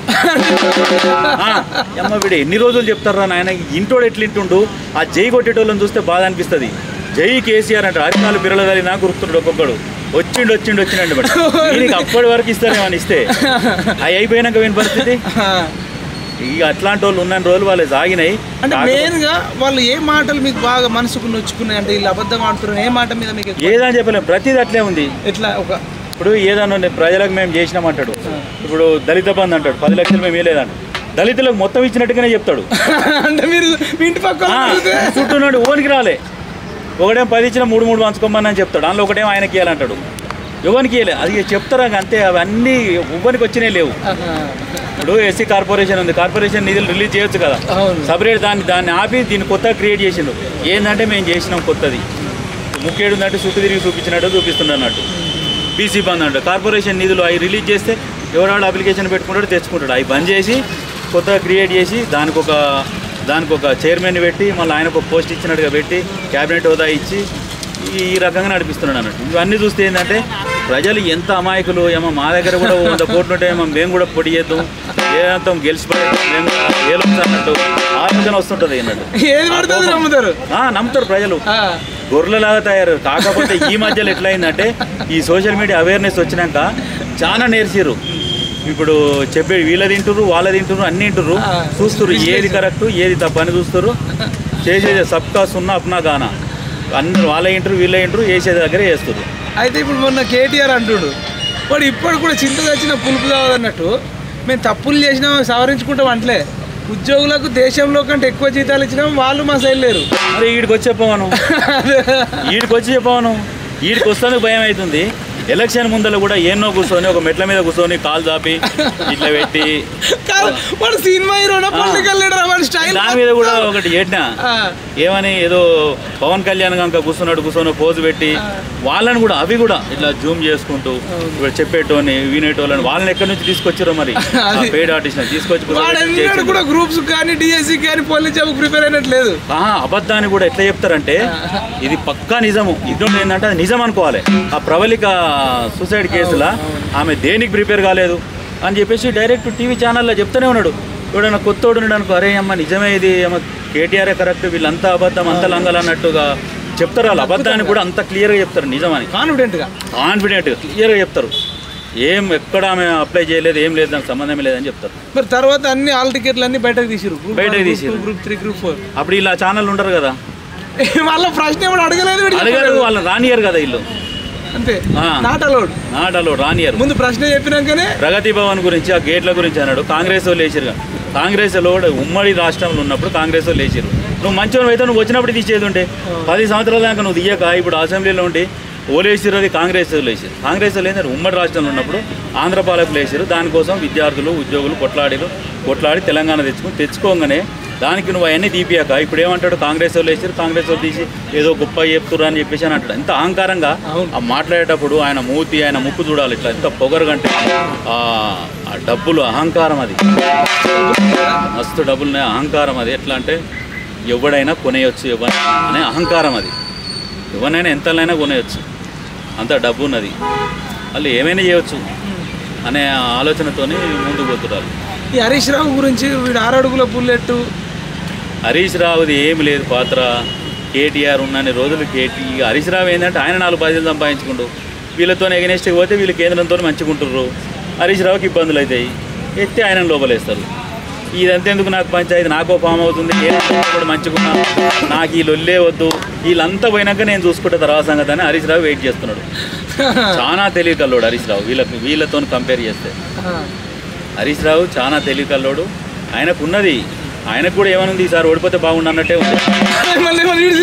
అమ్మ వీడు ఎన్ని రోజులు చెప్తారా నాయన, ఇంటోడు ఎట్లింటుండు. ఆ జై కొట్టేటోళ్ళని చూస్తే బాధ అనిపిస్తుంది. జై కేసీఆర్ అంటే అరికాలు బిరలదాలి నాకు గుర్తుంటాడు. ఒక్కొక్కడు వచ్చిండండి బట్ దీనికి అప్పటి వరకు ఇస్తారేమని ఇస్తే అవి అయిపోయినాక విని పరిస్థితి. ఇక అట్లాంటి వాళ్ళు ఉన్న రోజులు వాళ్ళు సాగినాయి. అంటే మెయిన్గా వాళ్ళు ఏ మాటలు మీకు బాగా మనసుకు నొచ్చుకున్నాయి? అంటే వీళ్ళు అబద్ధం ఆడుతున్నారు, ఏ మాట మీద మీకు ఏదని చెప్పలేము. ప్రతిదీ అట్లే ఉంది. ఎట్లా ఇప్పుడు ఏదన్నా ప్రజలకు మేము చేసినామంటాడు. ఇప్పుడు దళిత బంధు అంటాడు, 10 లక్షలు మేము వేయలేదంట. దళితులకు మొత్తం ఇచ్చినట్టుగానే చెప్తాడు. అంటే మీరు ఇంటి పక్కన చుట్టూన్నాడు, ఓనికి రాలే. ఒకటేం 10 ఇచ్చిన 3 పంచుకోమని అని చెప్తాడు. అందులో ఒకటేం ఆయనకి ఇవ్వాలంటాడు, ఎవరికి ఇవ్వలే. అది చెప్తారా అంతే. అవన్నీ ఎవ్వరికి వచ్చినాయి లేవు. ఇప్పుడు ఎస్సీ కార్పొరేషన్ ఉంది, కార్పొరేషన్ నిధులు రిలీజ్ చేయొచ్చు కదా, సపరేట్ దాన్ని ఆపి దీన్ని కొత్తగా క్రియేట్ చేసిండు. ఏంటంటే మేము చేసినాం కొత్తది. ముఖ్యుడు ఉందంటే చుట్టూ తిరిగి చూపిస్తున్నాడు అన్నట్టు. బీసీ బంద్ అంటే కార్పొరేషన్ నిధులు అవి రిలీజ్ చేస్తే ఎవరాడు అప్లికేషన్ పెట్టుకుంటాడు, తెచ్చుకుంటాడు. అవి బంద్ చేసి కొత్తగా క్రియేట్ చేసి దానికి ఒక చైర్మన్ పెట్టి మళ్ళీ ఆయనకు ఒక పోస్ట్ ఇచ్చినట్టుగా పెట్టి క్యాబినెట్ హోదా ఇచ్చి ఈ రకంగా నడిపిస్తున్నాడు అన్నట్టు. ఇవన్నీ చూస్తే ఏంటంటే ప్రజలు ఎంత అమాయకులు. ఏమో మా దగ్గర కూడా 100 కోట్లు ఉంటే ఏమో మేము కూడా పొడి చేద్దాం, ఏదంతా గెలిచిపోయాం మేము అన్నట్టు ఆలోచన వస్తుంటుంది అన్నట్టు. నమ్ముతారు ప్రజలు, గొర్రెలాగా తయారు. కాకపోతే ఈ మధ్యలో ఎట్లయిందంటే ఈ సోషల్ మీడియా అవేర్నెస్ వచ్చినాక చాలా నేర్చిర్రు. ఇప్పుడు చెప్పే వీళ్ళ తింటుర్రు, వాళ్ళ తింటుర్రు, అన్ని తింటుర్రు, చూస్తుర్రు ఏది కరెక్ట్ ఏది తప్పని చూస్తుర్రు. చేసేది సబ్కా సున్నా అప్నా గానా, అందరూ వాళ్ళ ఇంటరు వీళ్ళ ఇంటరు వేసేది దగ్గర చేస్తారు. అయితే ఇప్పుడు మొన్న కేటీఆర్ అంటుడు, వాడు ఇప్పుడు కూడా చింత తెచ్చిన పులుపు కావదన్నట్టు. మేము తప్పులు చేసినాం సవరించుకుంటాం అంటలే. ఉద్యోగులకు దేశంలో కంటే ఎక్కువ జీతాలు ఇచ్చినాం, వాళ్ళు మా సైడ్ లేరు. మరి ఈడికి వచ్చి చెప్పవను, ఈడికి వస్తానికి భయం అవుతుంది. ఎలక్షన్ ముందర కూడా ఎన్నో కూర్చొని ఒక మెట్ల మీద కూర్చొని కాలు చాపి ఇట్లా పెట్టి దాని మీద కూడా ఒకటి ఏడ్నా ఏమని ఏదో పవన్ కళ్యాణ్ కనుక కూర్చొని పోజు పెట్టి వాళ్ళని కూడా అవి కూడా ఇట్లా జూమ్ చేసుకుంటూ ఇప్పుడు చెప్పేటోని వినేటోళ్ళని వాళ్ళని ఎక్కడి నుంచి తీసుకొచ్చారో మరి పెయిడ్ ఆర్టిస్ట్ తీసుకొచ్చి కూడా గ్రూప్స్ కానీ డిఎస్సి కానీ పోలీస్ జాబ్ ప్రిపేర్ అయినట్లేదు. అబద్ధాన్ని కూడా ఎట్లా చెప్తారంటే ఇది పక్కా నిజము. ఇది ఏంటంటే అది నిజం అనుకోవాలి. ఆ ప్రవళిక సూసైడ్ కేసులో ఆమె దేనికి ప్రిపేర్ కాలేదు అని చెప్పేసి డైరెక్ట్ టీవీ ఛానల్లో చెప్తూనే ఉన్నాడు. ఎవడన్నా కొత్తోడు ఉన్నాడు అనుకో, అరే అమ్మ నిజమే ఇది ఏమో కేటీఆర్ కరెక్ట్, వీళ్ళంతా అబద్ధం అంత లంగలు అన్నట్టుగా చెప్తారు. వాళ్ళు అబద్ధాన్ని కూడా అంత క్లియర్గా చెప్తారు, నిజమని కాన్ఫిడెంట్గా క్లియర్గా చెప్తారు. ఏం ఎక్కడ ఆమె అప్లై చేయలేదు, ఏం లేదు, దానికి సంబంధం లేదని చెప్తారు. మరి తర్వాత అన్ని ఆల్ టికెట్లు అన్ని బయటకు తీసిరు, గ్రూప్ 3 గ్రూప్ 4. అప్పుడు ఇలా ఛానల్ ఉంటారు కదా, వాళ్ళ ప్రశ్న అడగలేదు, వాళ్ళని రానియరు కదా వీళ్ళు. అంతే, నాట్ అలౌడ్ రానియర్. ముందు ప్రశ్న చెప్పినాకనే ప్రగతి భవన్ గురించి ఆ గేట్ల గురించి అన్నాడు. కాంగ్రెస్ వాళ్ళు వేసారు, కాంగ్రెస్ లో ఉమ్మడి రాష్ట్రంలో ఉన్నప్పుడు కాంగ్రెస్ వాళ్ళు వేసారు. నువ్వు మంచిగా అయితే నువ్వు వచ్చినప్పుడు తీసేది ఉంటే 10 సంవత్సరాల దాకా నువ్వు తీయక ఇప్పుడు అసెంబ్లీలో ఉండి ఓలేసారు. అది కాంగ్రెస్ వాళ్ళు వేసారు. కాంగ్రెస్ వాళ్ళు ఏంటంటే ఉమ్మడి రాష్ట్రంలో ఉన్నప్పుడు ఆంధ్ర పాలకులు వేసారు. దానికోసం విద్యార్థులు ఉద్యోగులు కొట్లాడి తెలంగాణ తెచ్చుకోగానే దానికి నువ్వు అవన్నీ తీపియాక ఇప్పుడు ఏమంటాడు, కాంగ్రెస్ వాళ్ళు వేసారు, కాంగ్రెస్ వాళ్ళు తీసి ఏదో గొప్ప చెప్తున్నారు అని చెప్పేసి అని అంటాడు. ఎంత అహంకారంగా ఆ మాట్లాడేటప్పుడు ఆయన మూతి ఆయన ముక్కు చూడాలి ఇట్లా, ఎంత పొగరుగంటే ఆ డబ్బులు అహంకారం, అది మస్తు డబ్బులునే అహంకారం. అది ఎట్లా అంటే ఎవడైనా కొనేయచ్చు అనే అహంకారం, అది ఎవరినైనా ఎంతైనా కొనేయచ్చు, అంత డబ్బు ఉన్నది, వాళ్ళు ఏమైనా చేయవచ్చు అనే ఆలోచనతోని ముందుకు పోతున్నారు. ఈ హరీష్ రావు గురించి వీడు 6 అడుగుల బుల్లెట్, హరీష్ రావుది ఏమి లేదు పాత్ర. కేటీఆర్ ఉన్నన్ని రోజులు హరీష్ రావు ఏంటంటే ఆయన 4 పైసలు సంపాదించుకుంటూ వీళ్ళతో ఎగనెస్ట్కి పోతే వీళ్ళు కేంద్రంతో మంచిగుంటుర్రు. హరీష్ రావుకి ఇబ్బందులు అవుతాయి, ఎత్తి ఆయన లోపలేస్తారు. ఇదంతా ఎందుకు నాకు పంచాయతీ, నాకో ఫామ్ అవుతుంది, కూడా మంచిగున్నా, నాకు ఈ లొల్లే వద్దు, వీళ్ళంతా పోయినాక నేను చూసుకుంటే తర్వాత సంగతి అని హరీష్ రావు వెయిట్ చేస్తున్నాడు. చాలా తెలివికల్లోడు హరీష్ రావు, వీళ్ళతో కంపేర్ చేస్తే. హరీష్ రావు చాలా తెలివికల్లోడు, ఆయనకున్నది, ఆయనకు కూడా ఏమనుంది ఈసారి ఓడిపోతే బాగుండు అన్నట్టే ఉంది. ఇప్పుడు వీడు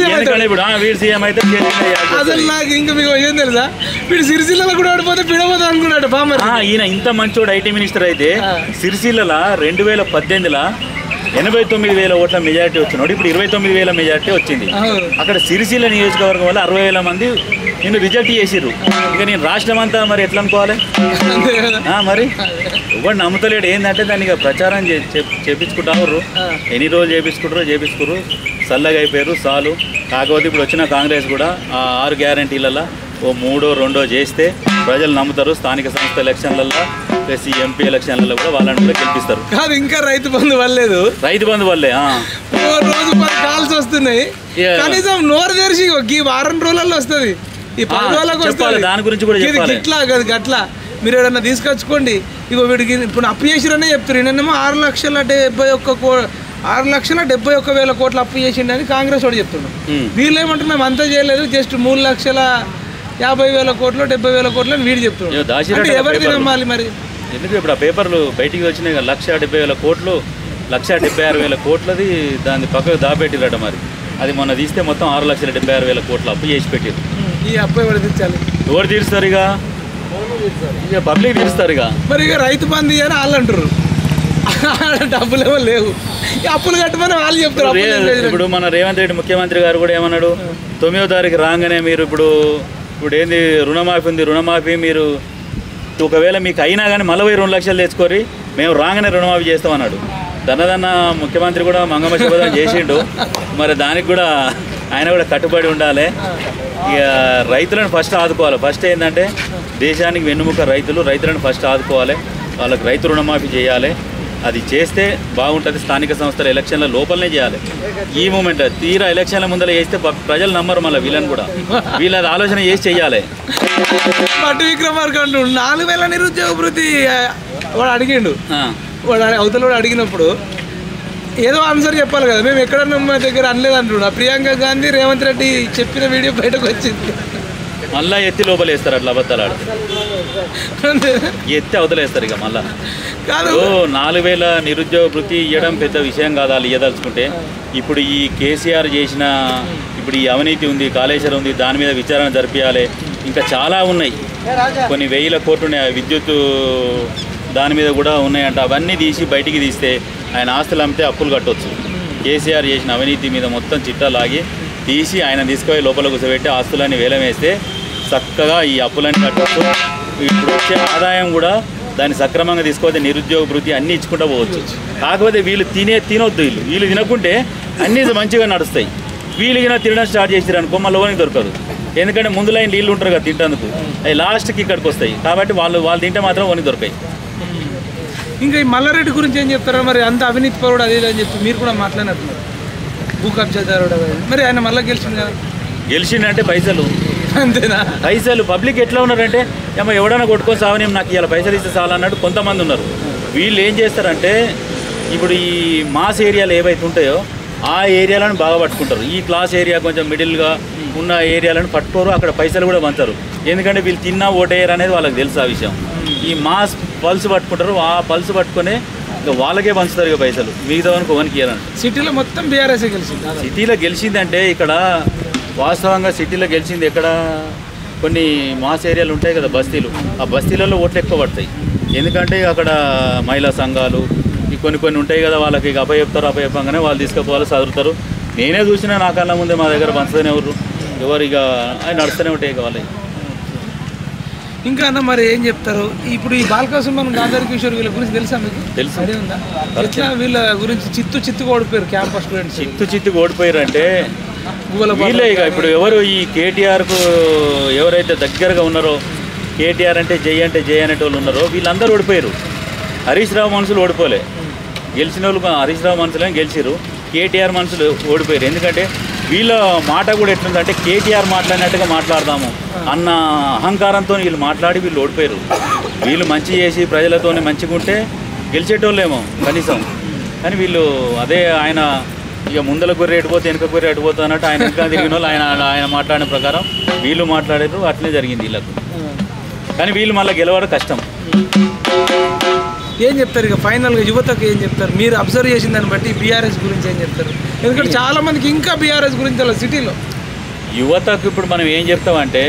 సీఎం అయితే అసలు నాకు ఇంకా మీకు ఏం తెలుసా, వీడు సిరిసిల్లలో కూడా ఓడిపోతే పిడవద్దు అనుకున్నాడు. ఈయన ఇంత మంచోడు ఐటీ మినిస్టర్ అయితే సిరిసిల్లలో 2018లో 89,000 ఓట్ల మెజార్టీ వచ్చినాడు. ఇప్పుడు 29,000 మెజార్టీ వచ్చింది. అక్కడ సిరిసిల్ల నియోజకవర్గం వల్ల 60,000 మంది నిన్ను రిజెక్ట్ చేసిర్రు. ఇక నేను రాష్ట్రం అంతా మరి ఎట్లా అనుకోవాలి? మరి ఎవరు నమ్ముతలేడు. ఏంటంటే దాన్ని ప్రచారం చేపించుకుంటారు. ఎన్ని రోజులు చేపించుకుర్రు, చల్లగా అయిపోయారు చాలు. కాకపోతే ఇప్పుడు వచ్చిన కాంగ్రెస్ కూడా ఆ 6 గ్యారంటీలలో ఓ 3, 2 చేస్తే ప్రజలు నమ్ముతారు. స్థానిక సంస్థ ఎలక్షన్లలో ప్లస్ ఈ ఎంపీ ఎలక్షన్లలో కూడా వాళ్ళని కూడా గెలిపిస్తారు. కాదు, ఇంకా రైతు బంధు వల్లేదు. రైతు బంధు వల్లే రోజు 10 కాల్స్ వస్తున్నాయి. కనీసం నోరు తెరిచి ఈ వారం రోజులలో వస్తుంది, ఈ 10 రోజులకు వస్తుంది. దాని గురించి కూడా చెప్పాలి. ఇట్లా గట్లా మీరు ఏదన్నా తీసుకొచ్చుకోండి. ఇగో వీడికి ఇప్పుడు అప్పు చేసిరనే చెప్తారు. నేనేమో 6,71,000 కోట్లు అప్పు చేసిండని కాంగ్రెస్ వాడు చెప్తున్నాడు. వీళ్ళు ఏమంటారు, మేము అంతా చేయలేదు, జస్ట్ 3,50,000 కోట్లు 70,000 కోట్లు అని వీడు చెప్తున్నాడు. ఎవరికి నమ్మాలి మరి? ఎందుకు ఇప్పుడు ఆ పేపర్లు బయటికి వచ్చినాయి, 1,70,000 కోట్లు 1,76,000 కోట్లది దాన్ని పక్కకు దాపెట్టిరట. మరి అది మొన్న తీస్తే మొత్తం 6,76,000 కోట్లు అప్పు చేసి పెట్టారు. ఈ అప్పు ఎవరు తీర్చాలి? ఎవరు తీరుస్తారు? ఇక పబ్లిక్ తీరుస్తారు. ఇక మరి ఇక రైతు బంధు అని వాళ్ళు అంటారు, డబ్బులు ఏమో లేవు, అప్పులు కట్టమని వాళ్ళు చెప్తారు. ఇప్పుడు మన రేవంత్ రెడ్డి ముఖ్యమంత్రి గారు కూడా ఏమన్నాడు, 9వ తారీఖు రాగానే మీరు ఇప్పుడు ఏంది రుణమాఫీ ఉంది, రుణమాఫీ మీరు ఒకవేళ మీకు అయినా కానీ మళ్ళీ 2 లక్షలు తెచ్చుకోరి, మేము రాగానే రుణమాఫీ చేస్తామన్నాడు. దన్నదన్న ముఖ్యమంత్రి కూడా మంగమ్మ శుభదం చేసిండు. మరి దానికి కూడా ఆయన కూడా కట్టుబడి ఉండాలి. ఇక రైతులను ఫస్ట్ ఆదుకోవాలి. ఫస్ట్ ఏంటంటే దేశానికి వెన్నుముక రైతులను ఫస్ట్ ఆదుకోవాలి. వాళ్ళకి రైతు రుణమాఫీ చేయాలి. అది చేస్తే బాగుంటుంది. స్థానిక సంస్థల ఎలక్షన్ల లోపలనే చేయాలి. ఈ మూమెంట్ తీరా ఎలక్షన్ల ముందర చేస్తే ప్రజలు నమ్మరు. మళ్ళీ వీళ్ళని కూడా వీళ్ళ ఆలోచన చేసి చెయ్యాలి. పట్టు విక్రమార్క 4,000 నిరుద్యోగ భృతి వాడు అడిగిండు. అవతల వాడు అడిగినప్పుడు ఏదో ఆన్సర్ చెప్పాలి కదా. మేము ఎక్కడన్నా మా దగ్గర అనలేదు అంటున్నా. ప్రియాంక గాంధీ రేవంత్ రెడ్డి చెప్పిన వీడియో బయటకు వచ్చింది. మళ్ళీ ఎత్తి లోపలేస్తారు. అట్లా అబద్ధాలు ఆడితే ఎత్తి అవతలేస్తారు. ఇక మళ్ళా 4,000 నిరుద్యోగ వృత్తి ఇవ్వడం పెద్ద విషయం కాదు వాళ్ళు ఇవ్వదలుచుకుంటే. ఇప్పుడు ఈ కేసీఆర్ చేసిన ఇప్పుడు ఈ అవినీతి ఉంది, కాళేశ్వరం ఉంది, దాని మీద విచారణ జరిపించాలి. ఇంకా చాలా ఉన్నాయి, కొన్ని 1,000 కోట్లు ఉన్నాయి. విద్యుత్ దాని మీద కూడా ఉన్నాయంట. అవన్నీ తీసి బయటికి తీస్తే ఆయన ఆస్తులు అమ్మితే అప్పులు కట్టవచ్చు. కేసీఆర్ చేసిన అవినీతి మీద మొత్తం చిట్టా లాగి తీసి ఆయన తీసుకుపోయి లోపల కూర్చోబెట్టి ఆస్తులన్నీ వేలం వేస్తే చక్కగా ఈ అప్పులన్నీ కట్టవచ్చు. ఇప్పుడు వచ్చే ఆదాయం కూడా దాన్ని సక్రమంగా తీసుకోవద్దు. నిరుద్యోగ వృత్తి అన్నీ ఇచ్చుకుంటూ పోవచ్చు. కాకపోతే వీళ్ళు తినొద్దు. వీళ్ళు తినకుంటే అన్నీ మంచిగా నడుస్తాయి. వీళ్ళు తినడం స్టార్ట్ చేసారు అనుకో మళ్ళీ లోనికి దొరకదు. ఎందుకంటే ముందు లైన్ నీళ్ళు ఉంటారు కదా తింటందుకు, అవి లాస్ట్కి ఇక్కడికి వస్తాయి. కాబట్టి వాళ్ళు తింటే మాత్రం ఓనికి దొరకాయి. ఇంకా ఈ మల్లారెడ్డి గురించి ఏం చెప్తారా? మరి అంత అవినీతి పరుడు అదే అని చెప్పి మీరు కూడా మాట్లాడినట్టున్నారు. భూ కబ్జాదారుడు మరి ఆయన మళ్ళీ గెలిచింది కదా. గెలిచిందంటే పైసలు అంతేనా? పైసలు పబ్లిక్ ఎట్లా ఉన్నారంటే ఏమో ఎవడన్నా కొట్టుకొని సావని నాకు ఇలా పైసలు ఇస్తే చాలా అన్నట్టు కొంతమంది ఉన్నారు. వీళ్ళు ఏం చేస్తారంటే ఇప్పుడు ఈ మాస్ ఏరియాలు ఏవైతే ఉంటాయో ఆ ఏరియాలను బాగా పట్టుకుంటారు. ఈ క్లాస్ ఏరియా కొంచెం మిడిల్గా ఉన్న ఏరియాలను పట్టుకోరు, అక్కడ పైసలు కూడా పంచరు. ఎందుకంటే వీళ్ళు తిన్నా ఓటేయరు అనేది వాళ్ళకి తెలుసు ఆ విషయం. ఈ మాస్ పల్స్ పట్టుకుంటారు, ఆ పల్స్ పట్టుకునే ఇక వాళ్ళకే పంచుతారు ఇక పైసలు, మిగతా వరకు ఓనికి ఇవ్వాలంట. సిటీలో మొత్తం బీఆర్ఎస్ గెలిచింది. సిటీలో గెలిచిందంటే ఇక్కడ వాస్తవంగా సిటీలో గెలిచింది ఎక్కడ, కొన్ని మాస్ ఏరియాలు ఉంటాయి కదా బస్తీలు, ఆ బస్తీలలో ఓట్లు ఎక్కువ పడతాయి. ఎందుకంటే అక్కడ మహిళా సంఘాలు ఈ కొన్ని ఉంటాయి కదా, వాళ్ళకి ఇక అప్పచెప్తారు, అప్పచెప్పగానే వాళ్ళు తీసుకుపోవాలి, చదువుతారు. నేనే చూసినా నా కళ్ళ ముందే మా దగ్గర పంచుతూనే ఎవరు ఇక నడుస్తూనే ఉంటాయి ఇక వాళ్ళకి. ఇంకా అన్న మరి ఏం చెప్తారు ఇప్పుడు ఈ బాలకసుమన్ గాంధారి కిషోర్ వీళ్ళ గురించి తెలుసా మీకు? తెలుసు. అదే ఉందా ఎట్లా వీళ్ళ గురించి చిత్తుగా ఓడిపోయారు క్యాంపస్ స్టూడెంట్స్? చిత్తుగా ఓడిపోయారు అంటే వీళ్ళే ఇక ఇప్పుడు ఎవరు ఈ కేటీఆర్కు ఎవరైతే దగ్గరగా ఉన్నారో, కేటీఆర్ అంటే జై అనేటోళ్ళు ఉన్నారో వీళ్ళందరూ ఓడిపోయారు. హరీష్ రావు మనుషులు ఓడిపోలే, గెలిచిన వాళ్ళు హరీష్ రావు మనుషులే గెలిచిరు, కేటీఆర్ మనుషులు ఓడిపోయారు. ఎందుకంటే వీళ్ళ మాట కూడా ఎట్లుందంటే కేటీఆర్ మాట్లాడినట్టుగా మాట్లాడదాము అన్న అహంకారంతో వీళ్ళు మాట్లాడి వీళ్ళు ఓడిపోయారు. వీళ్ళు మంచి చేసి ప్రజలతో మంచిగా ఉంటే గెలిచేటోళ్ళేమో కనీసం, కానీ వీళ్ళు అదే ఆయన ఇక ముందల గుర్రె ఎడిపోతే వెనక గుర్రె ఎడిపోతుంది అన్నట్టు ఆయన ఇంకా తిరిగిన వాళ్ళు ఆయన మాట్లాడిన ప్రకారం వీళ్ళు మాట్లాడారు, అట్లనే జరిగింది వీళ్ళకు. కానీ వీళ్ళు మళ్ళీ గెలవడం కష్టం. ఏం చెప్తారు ఇక ఫైనల్గా యువతకు ఏం చెప్తారు మీరు అబ్జర్వ్ చేసిన దాన్ని బట్టి బీఆర్ఎస్ గురించి ఏం చెప్తారు? ఎందుకంటే చాలా మందికి ఇంకా బీఆర్ఎస్ గురించి అలా సిటీలో యువతకు ఇప్పుడు మనం ఏం చెప్తామంటే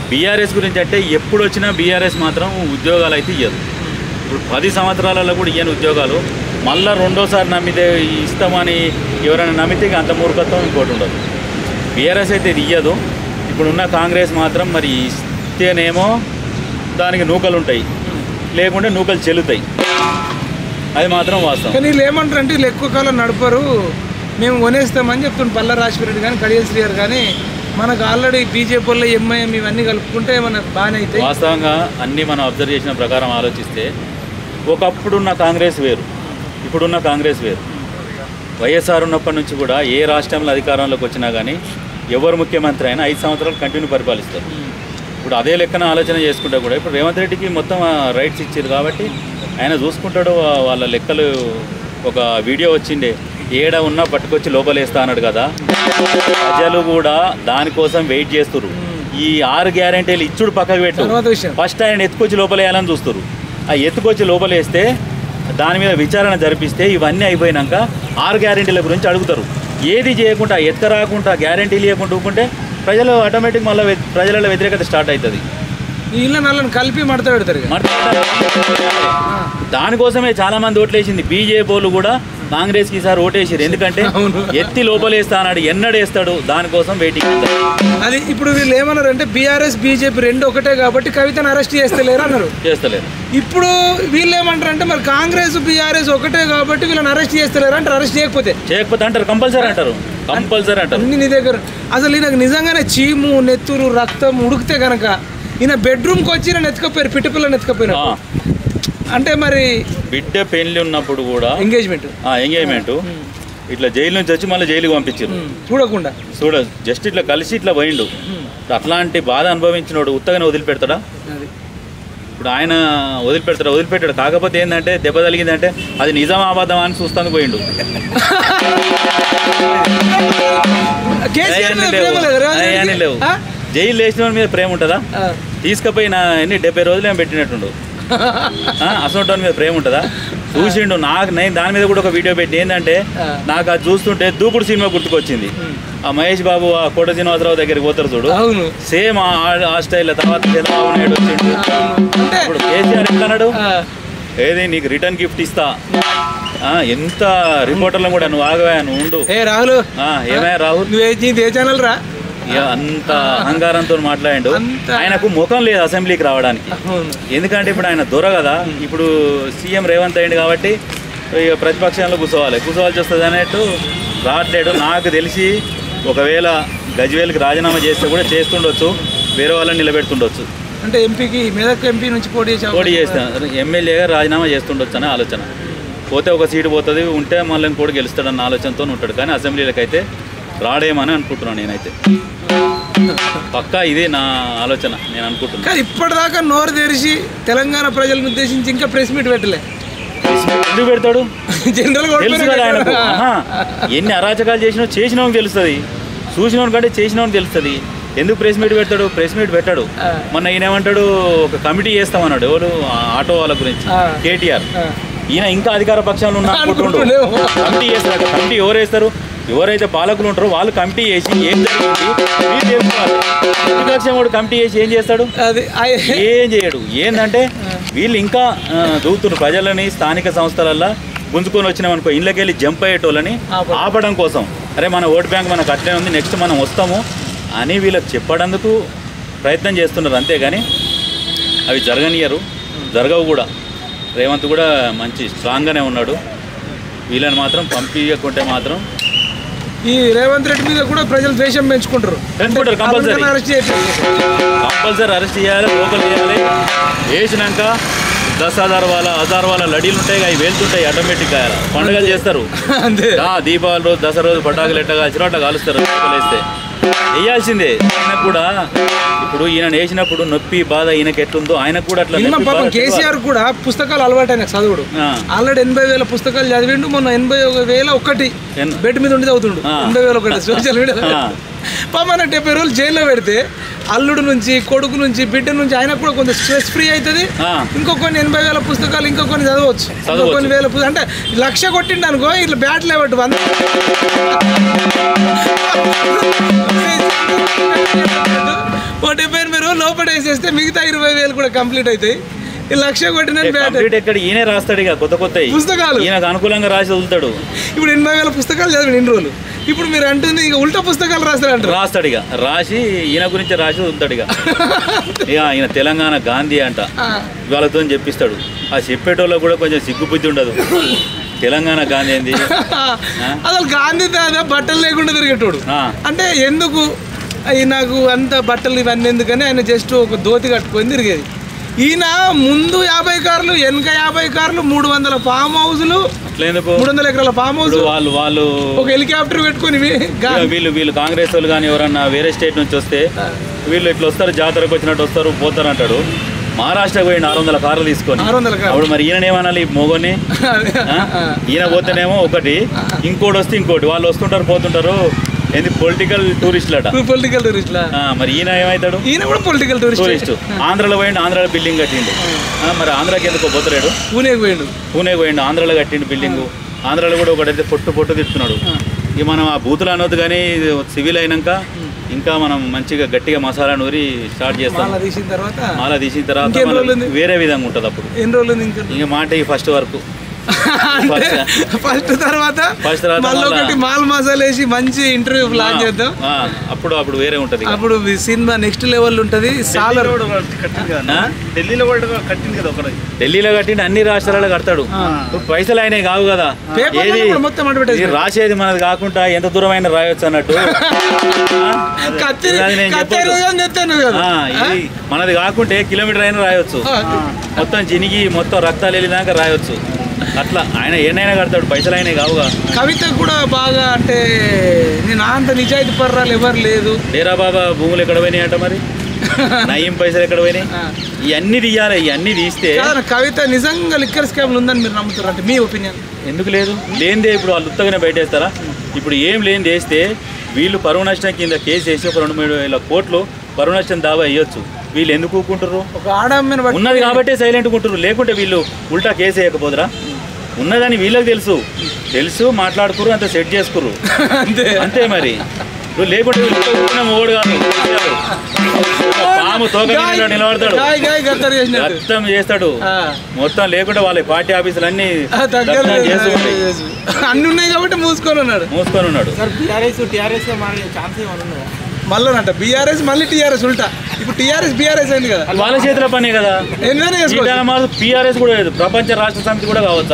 బీఆర్ఎస్ గురించి అంటే ఎప్పుడు వచ్చినా బీఆర్ఎస్ మాత్రం ఉద్యోగాలు అయితే ఇవ్వదు. ఇప్పుడు 10 సంవత్సరాలలో కూడా ఇవ్వని ఉద్యోగాలు మళ్ళీ రెండోసారి నమ్మితే ఇస్తామని ఎవరైనా నమ్మితే అంత మూర్ఖత్వం ఇంకోటి ఉండదు. బీఆర్ఎస్ అయితే ఇది ఇవ్వదు. ఇప్పుడున్న కాంగ్రెస్ మాత్రం మరి ఇస్తేనేమో దానికి నూకలు ఉంటాయి, లేకుంటే నూకలు చెల్లుతాయి, అది మాత్రం వాస్తవం. కానీ వీళ్ళు ఏమంటారు అంటే వీళ్ళు ఎక్కువ కాలం నడపరు, మేము కొనేస్తామని చెప్తుండే పల్ల రాజశేఖర కానీ కడియం శ్రీగారు. కానీ మనకు ఆల్రెడీ బీజేపీ వాళ్ళు ఎంఐఎం ఇవన్నీ కలుపుకుంటే మనకు బాగానే అవుతాయి. వాస్తవంగా అన్నీ మనం అబ్జర్వ్ చేసిన ప్రకారం ఆలోచిస్తే ఒకప్పుడున్న కాంగ్రెస్ వేరు, ఇప్పుడున్న కాంగ్రెస్ వేరు. వైఎస్ఆర్ ఉన్నప్పటి నుంచి కూడా ఏ రాష్ట్రంలో అధికారంలోకి వచ్చినా కానీ ఎవరు ముఖ్యమంత్రి అయినా 5 సంవత్సరాలు కంటిన్యూ పరిపాలిస్తారు. ఇప్పుడు అదే లెక్కన ఆలోచన చేసుకుంటే కూడా ఇప్పుడు రేవంత్ రెడ్డికి మొత్తం రైట్స్ ఇచ్చారు కాబట్టి ఆయన చూసుకుంటాడు. వాళ్ళ లెక్కలు ఒక వీడియో వచ్చిండే, ఏడ ఉన్నా పట్టుకొచ్చి లోపలేస్తా అన్నాడు కదా, ప్రజలు కూడా దానికోసం వెయిట్ చేస్తున్నారు. ఈ 6 గ్యారెంటీలు ఇచ్చుడు పక్కకు పెట్టు, ఫస్ట్ ఆయన ఎత్తుకొచ్చి లోపలేయాలని చూస్తారు. ఆ ఎత్తుకొచ్చి లోపలేస్తే దాని మీద విచారణ జరిపిస్తే ఇవన్నీ అయిపోయినాక 6 గ్యారెంటీల గురించి అడుగుతారు. ఏది చేయకుండా ఎత్తరాకుండా గ్యారెంటీలు ఇవ్వకుండా ఊకుంటే ప్రజలు ఆటోమేటిక్ మళ్ళీ ప్రజల వ్యతిరేకత స్టార్ట్ అవుతుంది. ఇళ్ళ నల్లని కలిపి మడత పెడతారు. దానికోసమే చాలా మంది ఓట్లేసింది. బీజేపీ వాళ్ళు కూడా కాంగ్రెస్కి ఈసారి ఓటేసారు. ఎందుకంటే ఎత్తి లోపలేస్తా అన్నాడు, ఎన్నడేస్తాడు, దానికోసం వెయిటింగ్. అది ఇప్పుడు వీళ్ళు ఏమన్నారు అంటే బీఆర్ఎస్ బీజేపీ రెండు ఒకటే కాబట్టి కవితను అరెస్ట్ చేస్తలేరు అన్నారు. చేస్తలేరు. ఇప్పుడు వీళ్ళు ఏమంటారు అంటే మరి కాంగ్రెస్ బీఆర్ఎస్ ఒకటే కాబట్టి వీళ్ళని అరెస్ట్ చేస్తలేరు అంటారు. అరెస్ట్ చేయకపోతే అంటారు, కంపల్సరీ అంటారు. అన్ని నీ దగ్గర అసలు ఈయనకు నిజంగానే చీము నెత్తురు రక్తం ఉడికితే కనుక ఈయన బెడ్రూమ్కి వచ్చి నేను ఎత్తుకపోయారు, పిట్టపిల్లని ఎత్తుకపోయినా అంటే మరి బిడ్డ పెళ్లి ఉన్నప్పుడు కూడా ఎంగేజ్మెంట్ ఇట్లా జైలు నుంచి వచ్చి మళ్ళీ జైలుకి పంపించారు చూడకుండా. జస్ట్ ఇట్లా కలిసి ఇట్లా పోయిండు. అట్లాంటి బాధ అనుభవించినోడు ఉత్తగానే వదిలిపెడతాడా? ఇప్పుడు ఆయన వదిలిపెట్టాడు. కాకపోతే ఏంటంటే దెబ్బ తగిలిందంటే అది నిజం అబద్ధం అని చూస్తాను పోయిండు. లేవు. జైలు వేసిన మీద ప్రేమ ఉంటుందా? తీసుకుపోయి నా ఎన్ని 70 రోజులు ఏం పెట్టినట్టుండు. అసలు మీద ప్రేమ ఉంటుందా? చూసిండు. నేను దాని మీద కూడా ఒక వీడియో పెట్టి ఏంటంటే నాకు అది చూస్తుంటే దూకుడు సినిమా గుర్తుకొచ్చింది. ఆ మహేష్ బాబు ఆ కోట శ్రీనివాసరావు దగ్గరికి పోతారు చూడు, సేమ్ ఆ స్టైల్. తర్వాత చంద్రబాబు నాయుడు వచ్చిండు. ఇప్పుడు కేసీఆర్ ఎట్లన్నాడు, ఏది నీకు రిటర్న్ గిఫ్ట్ ఇస్తా, ఎంత రిపోర్టర్లను కూడా నువ్వు ఆగవా, నువ్వు ఉండు. రాహుల్ ఏమయ్యా రాహుల్, ఏ ఛానల్ రా, అంత అహంకారంతో మాట్లాడిండు. ఆయనకు ముఖం లేదు అసెంబ్లీకి రావడానికి. ఎందుకంటే ఇప్పుడు ఆయన దొర కదా, ఇప్పుడు సీఎం రేవంత్ అయ్యింది కాబట్టి ఇక ప్రతిపక్షంలో కూర్చోవాల్సి వస్తుంది అన్నట్టు రావట్లేడు. నాకు తెలిసి ఒకవేళ గజ్వేల్కి రాజీనామా చేస్తే కూడా చేస్తుండొచ్చు, వేరే వాళ్ళని నిలబెడుతుండొచ్చు. అంటే ఎంపీకి మెదక్ ఎంపీ నుంచి పోటీ చేస్తాను, ఎమ్మెల్యేగా రాజీనామా చేస్తుండొచ్చు అనే ఆలోచన. పోతే ఒక సీటు పోతుంది, ఉంటే మళ్ళీ కూడా గెలుస్తాడన్న ఆలోచనతో ఉంటాడు. కానీ అసెంబ్లీలకు అయితే రాడేమని అనుకుంటున్నాను నేనైతే. పక్కా ఇదే నా ఆలోచన, నేను అనుకుంటున్నాను. ఇప్పటిదాకా నోరు తెరిచి తెలంగాణ ప్రజలను ఉద్దేశించి ఇంకా ప్రెస్ మీట్ పెట్టలే. ఎందుకు పెడతాడు? జనరల్ తెలుసు కదా ఆయనకు. ఎన్ని అరాచకాలు చేసినోనికి తెలుస్తుంది, చూసినోని కంటే చేసినోని తెలుస్తుంది. ఎందుకు ప్రెస్ మీట్ పెడతాడు? ప్రెస్ మీట్ పెట్టాడు. మొన్న ఈయన ఏమంటాడు, ఒక కమిటీ చేస్తామన్నాడు. ఎవరు? ఆటో వాళ్ళ గురించి, కేటీఆర్. ఈయన ఇంకా అధికార పక్షంలో ఉన్నట్టుండు, కమిటీ చేస్తాడు. కమిటీ ఎవరు వేస్తారు? ఎవరైతే పాలకులు ఉంటారో వాళ్ళు కమిటీ చేసి ఏం జరిగింది తెలుసుకోవాలి. ప్రతిపక్షం కూడా కమిటీ చేసి ఏం చేస్తాడు? ఏం చేయడు. ఏంటంటే వీళ్ళు ఇంకా దూతున్నారు ప్రజలని. స్థానిక సంస్థలల్లో గుంజుకొని వచ్చినామనుకో, ఇళ్ళకి వెళ్ళి జంప్ అయ్యేటోళ్ళని ఆపడం కోసం, అరే మన ఓట్ బ్యాంక్ మనకు అట్లే ఉంది, నెక్స్ట్ మనం వస్తాము అని వీళ్ళకి చెప్పడానికి ప్రయత్నం చేస్తున్నారు. అంతేగాని అవి జరగనియరు, జరగవు కూడా. రేవంత్ కూడా మంచి స్ట్రాంగ్గానే ఉన్నాడు. వీళ్ళని మాత్రం పంపించకుంటే మాత్రం ఈ రేవంత్ రెడ్డి మీద కూడా ప్రజలు ద్వేషం పెంచుకుంటారు. కంపల్సరీ అరెస్ట్ చేయాలి, లోపల చేయాలి. వేసినాక 10,000 వాళ్ళ లడీలు ఉంటాయి, అవి వెళ్తుంటాయి ఆటోమేటిక్గా. పండుగలు చేస్తారు, దీపావళి రోజు, దసరా రోజు పటాకులు ఎట్లా కాల్చారో అట్లా కాలుస్తారు. వేస్తే వేయాల్సిందే. ఆయనకు కూడా ఇప్పుడు ఈయన వేసినప్పుడు నొప్పి బాధ ఈయనకి ఎట్లుందో ఆయనకు కూడా అట్లా. కేసీఆర్ కూడా పుస్తకాలు అలవాటు ఆయన చదువుడు. ఆల్రెడీ 80,000 పుస్తకాలు చదివిండు. మొన్న 81,001 బెడ్ మీద ఉండి చదువుతుండు. 80,001 సోషల్ మీడియా. పాపన 70 రోజులు జైల్లో పెడితే అల్లుడు నుంచి, కొడుకు నుంచి, బిడ్డ నుంచి ఆయనకు కూడా కొంచెం స్ట్రెస్ ఫ్రీ అవుతుంది. ఇంకో కొన్ని 80,000 పుస్తకాలు ఇంకో కొన్ని చదవచ్చు. కొన్ని వేల అంటే 1,00,000 కొట్టిండు అనుకో, ఇట్లా బ్యాట్లు లేవట్టు 70 రోజులు లోపల వేసేస్తే మిగతా 20,000 కూడా కంప్లీట్ అవుతాయి. 1,00,000 కొట్టిన ఎక్కడ ఈయనే రాస్తాడు ఇక కొత్త కొత్త పుస్తకాలు, ఈయనకు అనుకూలంగా రాసి వదులుతాడు. ఇప్పుడు 80,000 పుస్తకాలు చదివిన ఎన్ని రోజులు. ఇప్పుడు మీరు అంటుంది ఇక ఉల్టా పుస్తకాలు రాస్తాడు ఇక రాసి ఈయన గురించి రాసి వదులుతాడు. ఇక ఈయన తెలంగాణ గాంధీ అంట వాళ్ళతో చెప్పిస్తాడు. ఆ చెప్పేటోళ్ళకి కూడా కొంచెం సిగ్గుబుద్ధి ఉండదు. తెలంగాణ గాంధీ ఏంది అసలు? గాంధీ దాదా బట్టలు లేకుండా తిరిగేటోడు. అంటే ఎందుకు నాకు అంత బట్టలు ఇవన్నీ ఎందుకని ఆయన జస్ట్ ఒక ధోతి కట్టుకొని తిరిగేది. ఈయన ముందు 50 కార్లు, వెనక 50 కార్లు, 300 ఫామ్ హౌస్లు, 300 ఎకరాల ఫామ్ హౌస్, వాళ్ళు ఒక హెలికాప్టర్ పెట్టుకుని. వీళ్ళు కాంగ్రెస్ వాళ్ళు కానీ ఎవరన్నా వేరే స్టేట్ నుంచి వస్తే వీళ్ళు ఇట్లా వస్తారు, జాతరకు వచ్చినట్టు వస్తారు, పోతారు అంటాడు. మహారాష్ట్రకు పోయిండు 600 కార్లు తీసుకొని. అప్పుడు మరి ఈయననేమనాలి? మోగోని ఈయన పోతేనేమో ఒకటి, ఇంకోటి వస్తే ఇంకోటి. వాళ్ళు వస్తుంటారు, పోతుంటారు. ఏంది పొలిటికల్ టూరిస్టులట. మరి ఈయన ఏమవుతాడు? ఈయన కూడా పొలిటికల్ టూరిస్ట్. ఆంధ్రలో పోయిండు, ఆంధ్రాలో బిల్డింగ్ కట్టిండు. మరి ఆంధ్రాకి ఎందుకో పోతలేడు? పూణేకి పోయిండు, ఆంధ్రాలో కట్టిండు బిల్డింగ్. ఆంధ్రాలో కూడా ఒకటైతే పొట్టు తిప్పుతున్నాడు. ఇక మనం ఆ బూతులు అనొద్దు కానీ సివిల్ అయినాక ఇంకా మనం మంచిగా గట్టిగా మసాలా నూరి స్టార్ట్ చేస్తాం. మాల తీసిన తర్వాత వేరే విధంగా ఉంటుంది. అప్పుడు ఎన్ని రోజులు ఇంకా మాట ఈ ఫస్ట్ వరకు ఫస్ట్ తర్వాత మాల్ మసాలా వేసి మంచి ఇంటర్వ్యూ ప్లాన్ చేద్దాం. అప్పుడు వేరే ఉంటది. అప్పుడు సినిమా నెక్స్ట్ లెవెల్ ఉంటది. ఢిల్లీలో కట్టిండి, అన్ని రాష్ట్రాలలో కడతాడు. పైసలు అయినాయి కావు కదా, ఏది రాసేది మనది కాకుండా ఎంత దూరమైన రాయొచ్చు అన్నట్టు. మనది కాకుంటే కిలోమీటర్ అయినా రాయొచ్చు. మొత్తం జినిగి మొత్తం రక్తాలు వెళ్ళినాక రాయొచ్చు. అట్లా ఆయన ఏనైనా కడతాడు, పైసలు అయినా కావుగా. కవిత కూడా బాగా అంటే నేను అంత నిజాయితీ పర్రాలు ఎవరు లేదు. డేరా బాబా భూములు ఎక్కడ పోయినాయి అంట, మరి నయం పైసలు ఎక్కడ పోయినాయి? ఇవన్నీ తీయాలి. ఇవన్నీ తీస్తే కవిత నిజంగా లిక్కర్ స్కామ్లు ఉందని మీరు నమ్ముతారు అంటే మీ ఒపీనియన్? ఎందుకు లేదు? లేనిదే ఇప్పుడు వాళ్ళు ఉత్తగానే బయటేస్తారా? ఇప్పుడు ఏం లేనిది వేస్తే వీళ్ళు పరువు నష్టం కింద కేసు వేసి ఒక 2-3 కోట్లు పరువు నష్టం దావా వేయొచ్చు. వీళ్ళు ఎందుకు ఊరుకుంటారు? ఒక ఆడమ్మని ఉన్నది కాబట్టి సైలెంట్గా ఉంటారు. లేకుంటే వీళ్ళు ఉల్టా కేసు వేయకపోదురా? ఉన్నదని వీళ్ళకి తెలుసు మాట్లాడుకురు, అంత సెట్ చేసుకురు అంతే. మరి లేకుంటే ఓడు కాదు, పాము తోక నిలబడతాడు, అర్థం చేస్తాడు మొత్తం. లేకుంటే వాళ్ళ పార్టీ ఆఫీసులు అన్ని ఉన్నాయి కాబట్టి మూసుకొని ఉన్నాడు. మళ్ళీ బీఆర్ఎస్ మళ్ళీ టీఆర్ఎస్ ఉల్టా. ఇప్పుడు టీఆర్ఎస్ బీఆర్ఎస్ అయింది కదా, వాళ్ళ చేతిలో పనే కదా. టీఆర్ఎస్ కూడా లేదు, ప్రపంచ రాష్ట్ర సమితి కూడా కావచ్చు.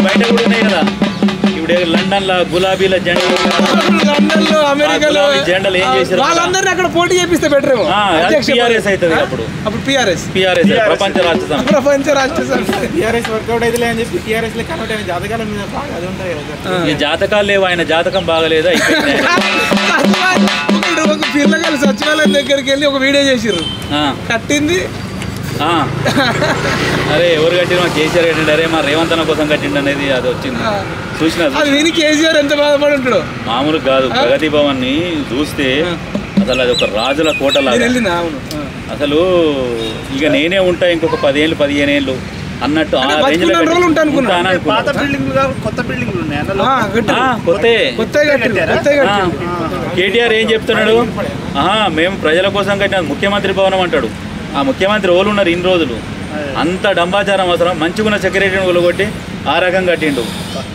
బయట కూడా ఉన్నాయి కదా. ఇప్పుడు లండన్ లో గులాబీల జెండా, లండన్ లో అమెరికాలో జెండాలు ఏం చేశారు? వాళ్ళందరినీ అక్కడ పోటీ చేపిస్తే బెటర్ ఏమో. టీఆర్ఎస్ అవుతుంది అప్పుడు టీఆర్ఎస్ ప్రపంచ రాష్ట్ర సమితి. టీఆర్ఎస్ వర్కౌట్ అయితే అని చెప్పి టీఆర్ఎస్ జాతకాల మీద అది ఉంటాయి కదా. ఈ జాతకాలు లేవు, ఆయన జాతకం బాగలేదా? ఒక పిల్లగాలు సచివాలయం దగ్గరికి వెళ్ళి ఒక వీడియో చేసిర్రు. కట్టింది అరే ఎవరు కట్టిన మా కేసీఆర్ కట్టిండు, అరే మా రేవంత్ అన్న కోసం కట్టిండు అనేది అది వచ్చింది చూసిన. కేసీఆర్ ఎంత బాధపడి ఉంటాడు మామూలు కాదు. ప్రగతి భవన్ ని చూస్తే అసలు అది ఒక రాజుల కోటలాగా. అసలు ఇక నేనే ఉంటా ఇంకొక 10 ఏళ్ళు 15 ఏళ్ళు అన్నట్టు ఆ రేంజ్ కేటీఆర్ ఏం చెప్తున్నాడు, మేము ప్రజల కోసం కట్టిన ముఖ్యమంత్రి భవనం అంటాడు. ఆ ముఖ్యమంత్రి ఓళ్ళు ఉన్నారు ఇన్ని రోజులు, అంత డంబాచారం అవసరం. మంచిగున్న సెక్రటరీని ఒలగొట్టి ఆ రకం కట్టిండు.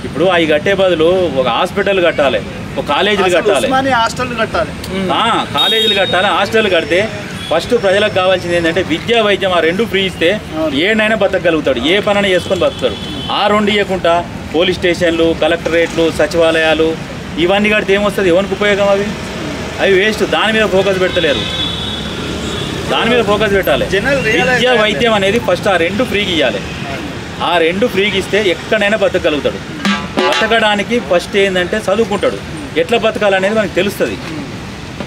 ఇప్పుడు అవి కట్టే బదులు ఒక హాస్పిటల్ కట్టాలి, ఒక కాలేజీలు కట్టాలి, కాలేజీలు కట్టాలి, హాస్టల్ కడితే ఫస్ట్ ప్రజలకు కావాల్సింది ఏంటంటే విద్యా వైద్యం. ఆ 2 ఫ్రీ ఇస్తే ఏనైనా బతకగలుగుతాడు, ఏ పనైనా చేసుకొని బతుకుతాడు. ఆ 2 ఇవ్వకుండా పోలీస్ స్టేషన్లు, కలెక్టరేట్లు, సచివాలయాలు ఇవన్నీ కడితే ఏమొస్తుంది, ఎవరికి ఉపయోగం? అవి వేస్ట్. దాని మీద ఫోకస్ పెడతలేరు, దాని మీద ఫోకస్ పెట్టాలి. విద్యా వైద్యం అనేది ఫస్ట్ ఆ 2 ఫ్రీకి ఇవ్వాలి. ఆ 2 ఫ్రీకి ఇస్తే ఎక్కడైనా బతకగలుగుతాడు. బతకడానికి ఫస్ట్ ఏంటంటే చదువుకుంటాడు, ఎట్లా బతకాలనేది మనకు తెలుస్తుంది.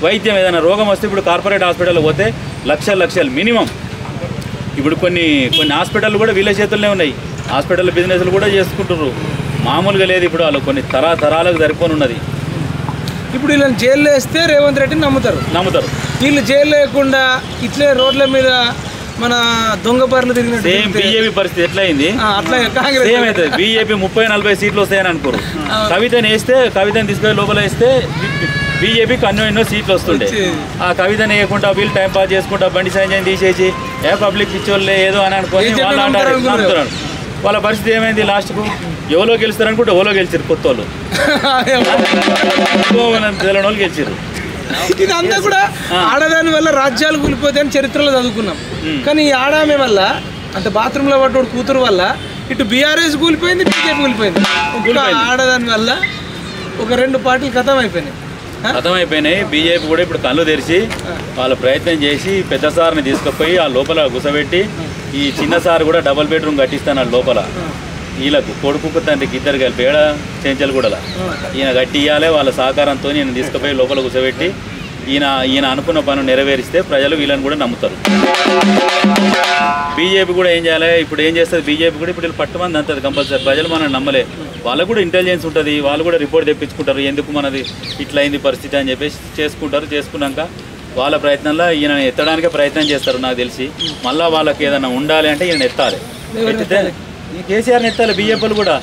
వైద్యం ఏదైనా రోగం వస్తే ఇప్పుడు కార్పొరేట్ హాస్పిటల్లో పోతే లక్షలు మినిమం. ఇప్పుడు కొన్ని హాస్పిటల్ కూడా వీళ్ళ చేతుల్లోనే ఉన్నాయి. హాస్పిటల్ బిజినెస్లు కూడా చేసుకుంటున్నారు, మామూలుగా లేదు. ఇప్పుడు వాళ్ళు కొన్ని తరాలకు సరిపోని ఉన్నది. ఇప్పుడు వీళ్ళని జైల్లో వేస్తే రేవంత్ రెడ్డిని నమ్ముతారు. వీళ్ళు జైలు లేకుండా ఇట్లే రోడ్ల మీద మన దొంగ పర్లు తిరిగిన సేమ్ బీజేపీ పరిస్థితి ఎట్లా అయింది సేమ్ అవుతుంది. బీజేపీ 30-40 సీట్లు వస్తాయని అనుకోరు. కవితని వేస్తే, కవితని తీసుకొని లోపల వేస్తే బీజేపీకి ఎన్నో సీట్లు వస్తుండే. ఆ కవితని వేయకుండా వీళ్ళు టైం పాస్ చేసుకుంటా బండి సంజయ్ తీసేసి పబ్లిక్ పిచ్చోళ్ళే ఏదో అని అనుకోని వాళ్ళు అంటారు. వాళ్ళ పరిస్థితి ఏమైంది, లాస్ట్కు ఎవరో గెలుస్తారనుకుంటే ఎవరో గెలిచారు, కొత్త వాళ్ళు తెలియని వాళ్ళు గెలిచారు. ఇదంతా కూడా ఆడదాని వల్ల రాజ్యాలు కూలిపోతాయని చరిత్రలో చదువుకున్నాం. కానీ ఈ ఆడామె వల్ల అంటే బాత్రూంలో పడ్డోడు కూతురు వల్ల ఇటు బీఆర్ఎస్ కూలిపోయింది, బీజేపీ కూలిపోయింది. ఆడదాని వల్ల ఒక 2 పార్టీలు ఖతం అయిపోయినాయి. బీజేపీ కూడా ఇప్పుడు కళ్ళు తెరిచి వాళ్ళు ప్రయత్నం చేసి పెద్ద సార్ని తీసుకుపోయి ఆ లోపల గుసబెట్టి ఈ చిన్న సార్ కూడా డబుల్ బెడ్రూమ్ కట్టిస్తాను ఆ లోపల. వీళ్ళకు కొడుకు తండ్రికి 2 కలిపి ఏడ చెంచలు కూడా ఈయన కట్టి ఇవ్వాలి. వాళ్ళ సహకారంతో ఈయన తీసుకుపోయి లోపల కూర్చోబెట్టి ఈయన అనుకున్న పనులు నెరవేరిస్తే ప్రజలు వీళ్ళని కూడా నమ్ముతారు. బీజేపీ కూడా ఏం చేయాలి, ఇప్పుడు ఏం చేస్తుంది బీజేపీ కూడా ఇప్పుడు పట్టుమంది అంతది కంపల్సరీ. ప్రజలు మనం నమ్మలే, వాళ్ళకు కూడా ఇంటెలిజెన్స్ ఉంటుంది, వాళ్ళు కూడా రిపోర్ట్ తెప్పించుకుంటారు, ఎందుకు మనది ఇట్లా అయింది పరిస్థితి అని చెప్పేసి చేసుకుంటారు. చేసుకున్నాక వాళ్ళ ప్రయత్నంలో ఈయన ఎత్తడానికే ప్రయత్నం చేస్తారు నాకు తెలిసి. మళ్ళీ వాళ్ళకి ఏదైనా ఉండాలి అంటే ఈయన ఎత్తాలి. ఎత్తితే ఈ కేసీఆర్ని ఎత్తాలి. బీజేపీలు కూడా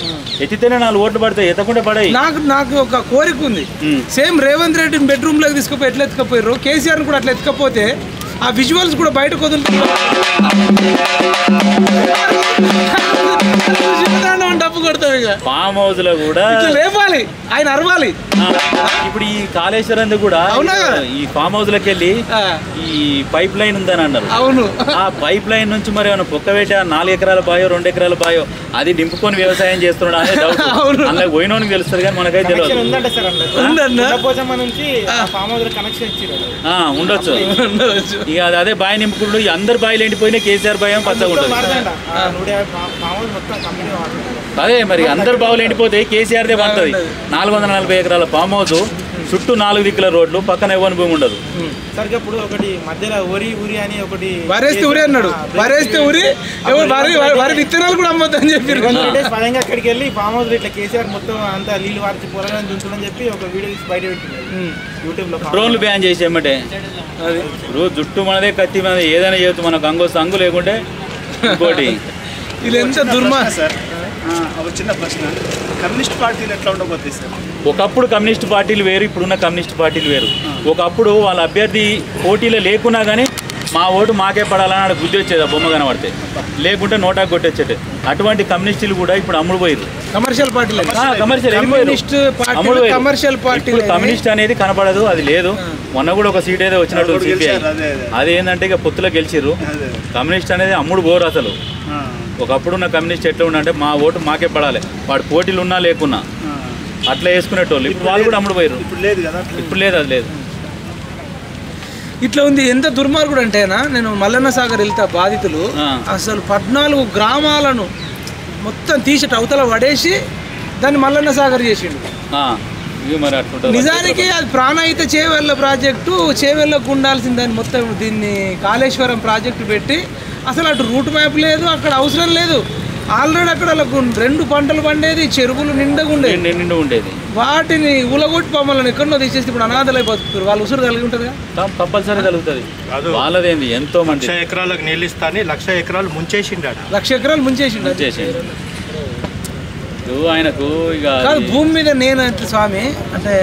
ఎత్తితేనే 4 ఓట్లు పడతాయి, ఎత్తకుండా పడాయి. నాకు ఒక కోరిక ఉంది, సేమ్ రేవంత్ రెడ్డిని బెడ్రూమ్ లోకి తీసుకుపోయి ఎట్లా ఎత్తుకపోయారు, కేసీఆర్ని కూడా అట్లా ఎత్తుకపోతే ఆ విజువల్స్ కూడా బయటకు వదులుతున్నారు. డబ్బు కొడతాం ఇక ఫామ్ హౌస్ లో కూడా లేపాలి, ఆయన అరవాలి. ఇప్పుడు ఈ కాళేశ్వరం కూడా ఈ ఫామ్ హౌస్ లోకి వెళ్ళి ఈ పైప్ లైన్ ఉందని అన్నారు. అవును, ఆ పైప్ లైన్ నుంచి మరి ఏమైనా పొక్కవేట 4 ఎకరాల బాయో 2 ఎకరాల బాయో అది నింపుకొని వ్యవసాయం చేస్తున్నాడు అనే డౌట్. అందులో పోయినోనికి తెలుస్తుంది కానీ మనకైతే తెలియదు. ఉండొచ్చు. ఇక అదే బాయ్ నింపుకుంటూ అందరు బాయిలు ఎండిపోయినా కేసీఆర్ బాయ్ పచ్చగా ఉంటుంది. అదే మరి అందరు బావులు ఎండిపోతే కేసీఆర్దే పడుతుంది. 440 ఎకరాల ఫామ్ హౌస్, చుట్టూ 4 దిక్కుల రోడ్లు, పక్కన ఎవరి భూమి ఉండదు. సరిగ్గా ఇప్పుడు ఒకటి మధ్యలో ఊరి అని ఒకటి వరేస్తే ఊరి అన్నాడు. వరేస్తే ఊరి వరి విత్తనాలు కూడా అమ్మద్దు అని చెప్పి స్వయంగా అక్కడికి వెళ్ళి ఫామ్ హౌస్ ఇట్లా కేసీఆర్ మొత్తం అంతా నీళ్ళు వారి పొలం దుంచులని చెప్పి ఒక వీడియో బయట పెట్టింది యూట్యూబ్ లో. డ్రోన్లు బ్యాన్ చేసి ఏమంటే అది ఇప్పుడు జుట్టు మనదే, కత్తి మనదే, ఏదైనా చేయొచ్చు. మనకు అంగు లేకుంటే ఇంకోటి. ఇది ఎంత దుర్మార్గం సార్. ఒక చిన్న ప్రశ్న, కమ్యూనిస్ట్ పార్టీలు ఎట్లా ఉండబోతుంది సార్? ఒకప్పుడు కమ్యూనిస్ట్ పార్టీలు వేరు, ఇప్పుడున్న కమ్యూనిస్ట్ పార్టీలు వేరు. ఒకప్పుడు వాళ్ళ అభ్యర్థి పోటీలో లేకున్నా కానీ మా ఓటు మాకే పడాలని బుద్ధి వచ్చేది, ఆ బొమ్మ కనబడితే. లేకుంటే నోటాకు కొట్టొచ్చేది. అటువంటి కమ్యూనిస్టులు కూడా ఇప్పుడు అమ్ముడు పోయారు. కమర్షియల్ పార్టీలు కమర్షియల్ పార్టీ. కమ్యూనిస్ట్ అనేది కనపడదు, అది లేదు. మొన్న కూడా ఒక సీట్ ఏదో వచ్చినట్టు సిపిఐ, అది ఏంటంటే ఇక పొత్తులో గెలిచిర్రు. కమ్యూనిస్ట్ అనేది అమ్ముడు పోరు అసలు. ఒకప్పుడున్న కమ్యూనిస్ట్ ఎట్లా ఉండంటే మా ఓటు మాకే పడాలి, వాడు పోటీలు ఉన్నా లేకున్నా అట్లా వేసుకునేటోళ్ళు. ఇప్పుడు వాళ్ళు కూడా అమ్ముడు పోయారు. ఇప్పుడు లేదు, అది లేదు. ఇట్లా ఉంది. ఎంత దుర్మార్గుడు అంటేనా, నేను మల్లన్న సాగర్ వెళ్తా, బాధితులు అసలు 14 గ్రామాలను మొత్తం తీసేట అవతల పడేసి దాన్ని మల్లన్న సాగర్ చేసిండు. నిజానికి అది ప్రాణహిత చేవెళ్ళ ప్రాజెక్టు, చేవెళ్ళకు ఉండాల్సిన దాన్ని మొత్తం దీన్ని కాళేశ్వరం ప్రాజెక్టు పెట్టి అసలు అటు రూట్ మ్యాప్ లేదు, అక్కడ అవసరం లేదు. ఆల్రెడీ అక్కడ వాళ్ళకు 2 పంటలు పండేది, చెరువులు నిండా ఉండేది. వాటిని ఊలగొట్టి మమ్మల్ని ఎక్కడో తీసేసి ఇప్పుడు అనాథలై బతుకుతారు. వాళ్ళు ఉసురు కలిగి ఉంటుంది కదా, కంపల్సరీ కలుగుతుంది. వాళ్ళదేంది ఎంతో మంది 1,00,000 ఎకరాలకు నీళ్ళు ఇస్తాను, 1,00,000 ఎకరాలు ముంచేసిండు. 1,00,000 ఎకరాలు ముంచేసిండు. ఆయనకు ఇక భూమి మీద నేను స్వామి అంటే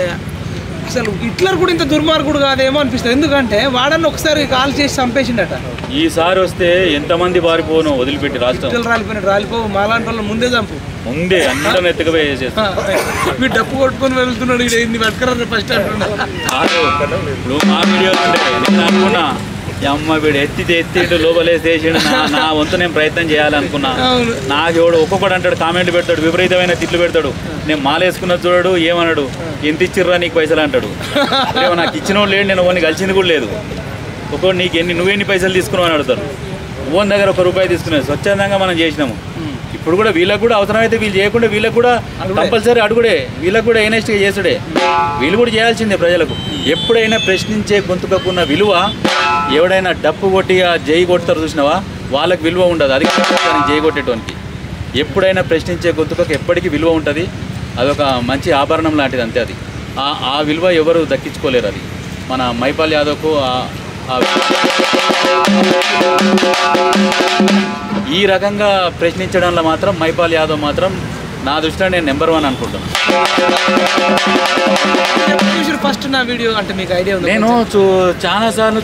అసలు హిట్లర్ కూడా ఇంత దుర్మార్గుడు కాదేమో అనిపిస్తుంది. ఎందుకంటే వాడని ఒకసారి కాల్ చేసి చంపేసిండట. ఈసారి వస్తే ఎంతమంది పారిపోను వదిలిపెట్టి రాష్ట్రం రాలిపోవు మాలాంటి వాళ్ళు ముందే చంపు, ముందే అందరం ఎత్తుకపోయి వీడు డప్పు కొట్టుకొని వెళ్తున్నాడు, ఇది పట్టుకురా ఫస్ట్ అంటున్నాడు. మా వీడియోలు నేను అనుకున్నా అమ్మ వీడు ఎత్తిండు లోపలేసేసిండు, నా వంతు నేను ప్రయత్నం చేయాలనుకున్నా. నాకు ఎవడు ఒక్కొక్కడు అంటాడు, కామెంట్ పెడతాడు, విపరీతమైన తిట్లు పెడతాడు. నేను మాలేసుకున్నది చూడడు, ఏమన్నాడు ఎంత ఇచ్చిర్రా నీకు పైసలు అంటాడు. నాకు ఇచ్చిన వాళ్ళు లేడు, నేను ఓన్ని కలిసింది కూడా లేదు. ఒక్కొక్కడు నీకు నువ్వెన్ని పైసలు తీసుకున్నావు అని అడుగుతారు. ఓన్ దగ్గర ₹1 తీసుకునేది స్వచ్ఛందంగా మనం చేసినాము. ఇప్పుడు కూడా వీళ్ళకి కూడా అవసరమైతే వీళ్ళు చేయకుండా వీళ్ళకి కూడా కంపల్సరీ అడుగుడే, వీళ్ళకి కూడా ఎనెస్ట్గా చేసుడే. వీళ్ళు కూడా చేయాల్సిందే. ప్రజలకు ఎప్పుడైనా ప్రశ్నించే గొంతుకకున్న విలువ, ఎవడైనా డప్పు కొట్టిగా జై కొడతారు చూసినావా, వాళ్ళకి విలువ ఉండదు. అది జై కొట్టేటోనికి ఎప్పుడైనా ప్రశ్నించే గొంతుకకు ఎప్పటికీ విలువ ఉంటుంది. అదొక మంచి ఆభరణం లాంటిది అంతే. అది ఆ విలువ ఎవరు దక్కించుకోలేరు. అది మన మైపాల్ యాదవ్కు ఈ రకంగా ప్రశ్నించడంలో మాత్రం మైపాల్ యాదవ్ మాత్రం నా దృష్టిలో నేను నెంబర్ 1 అనుకుంటున్నాను. ఫస్ట్ నా వీడియో అంటే మీకు ఐడియా ఉంది? నేను చాలాసార్లు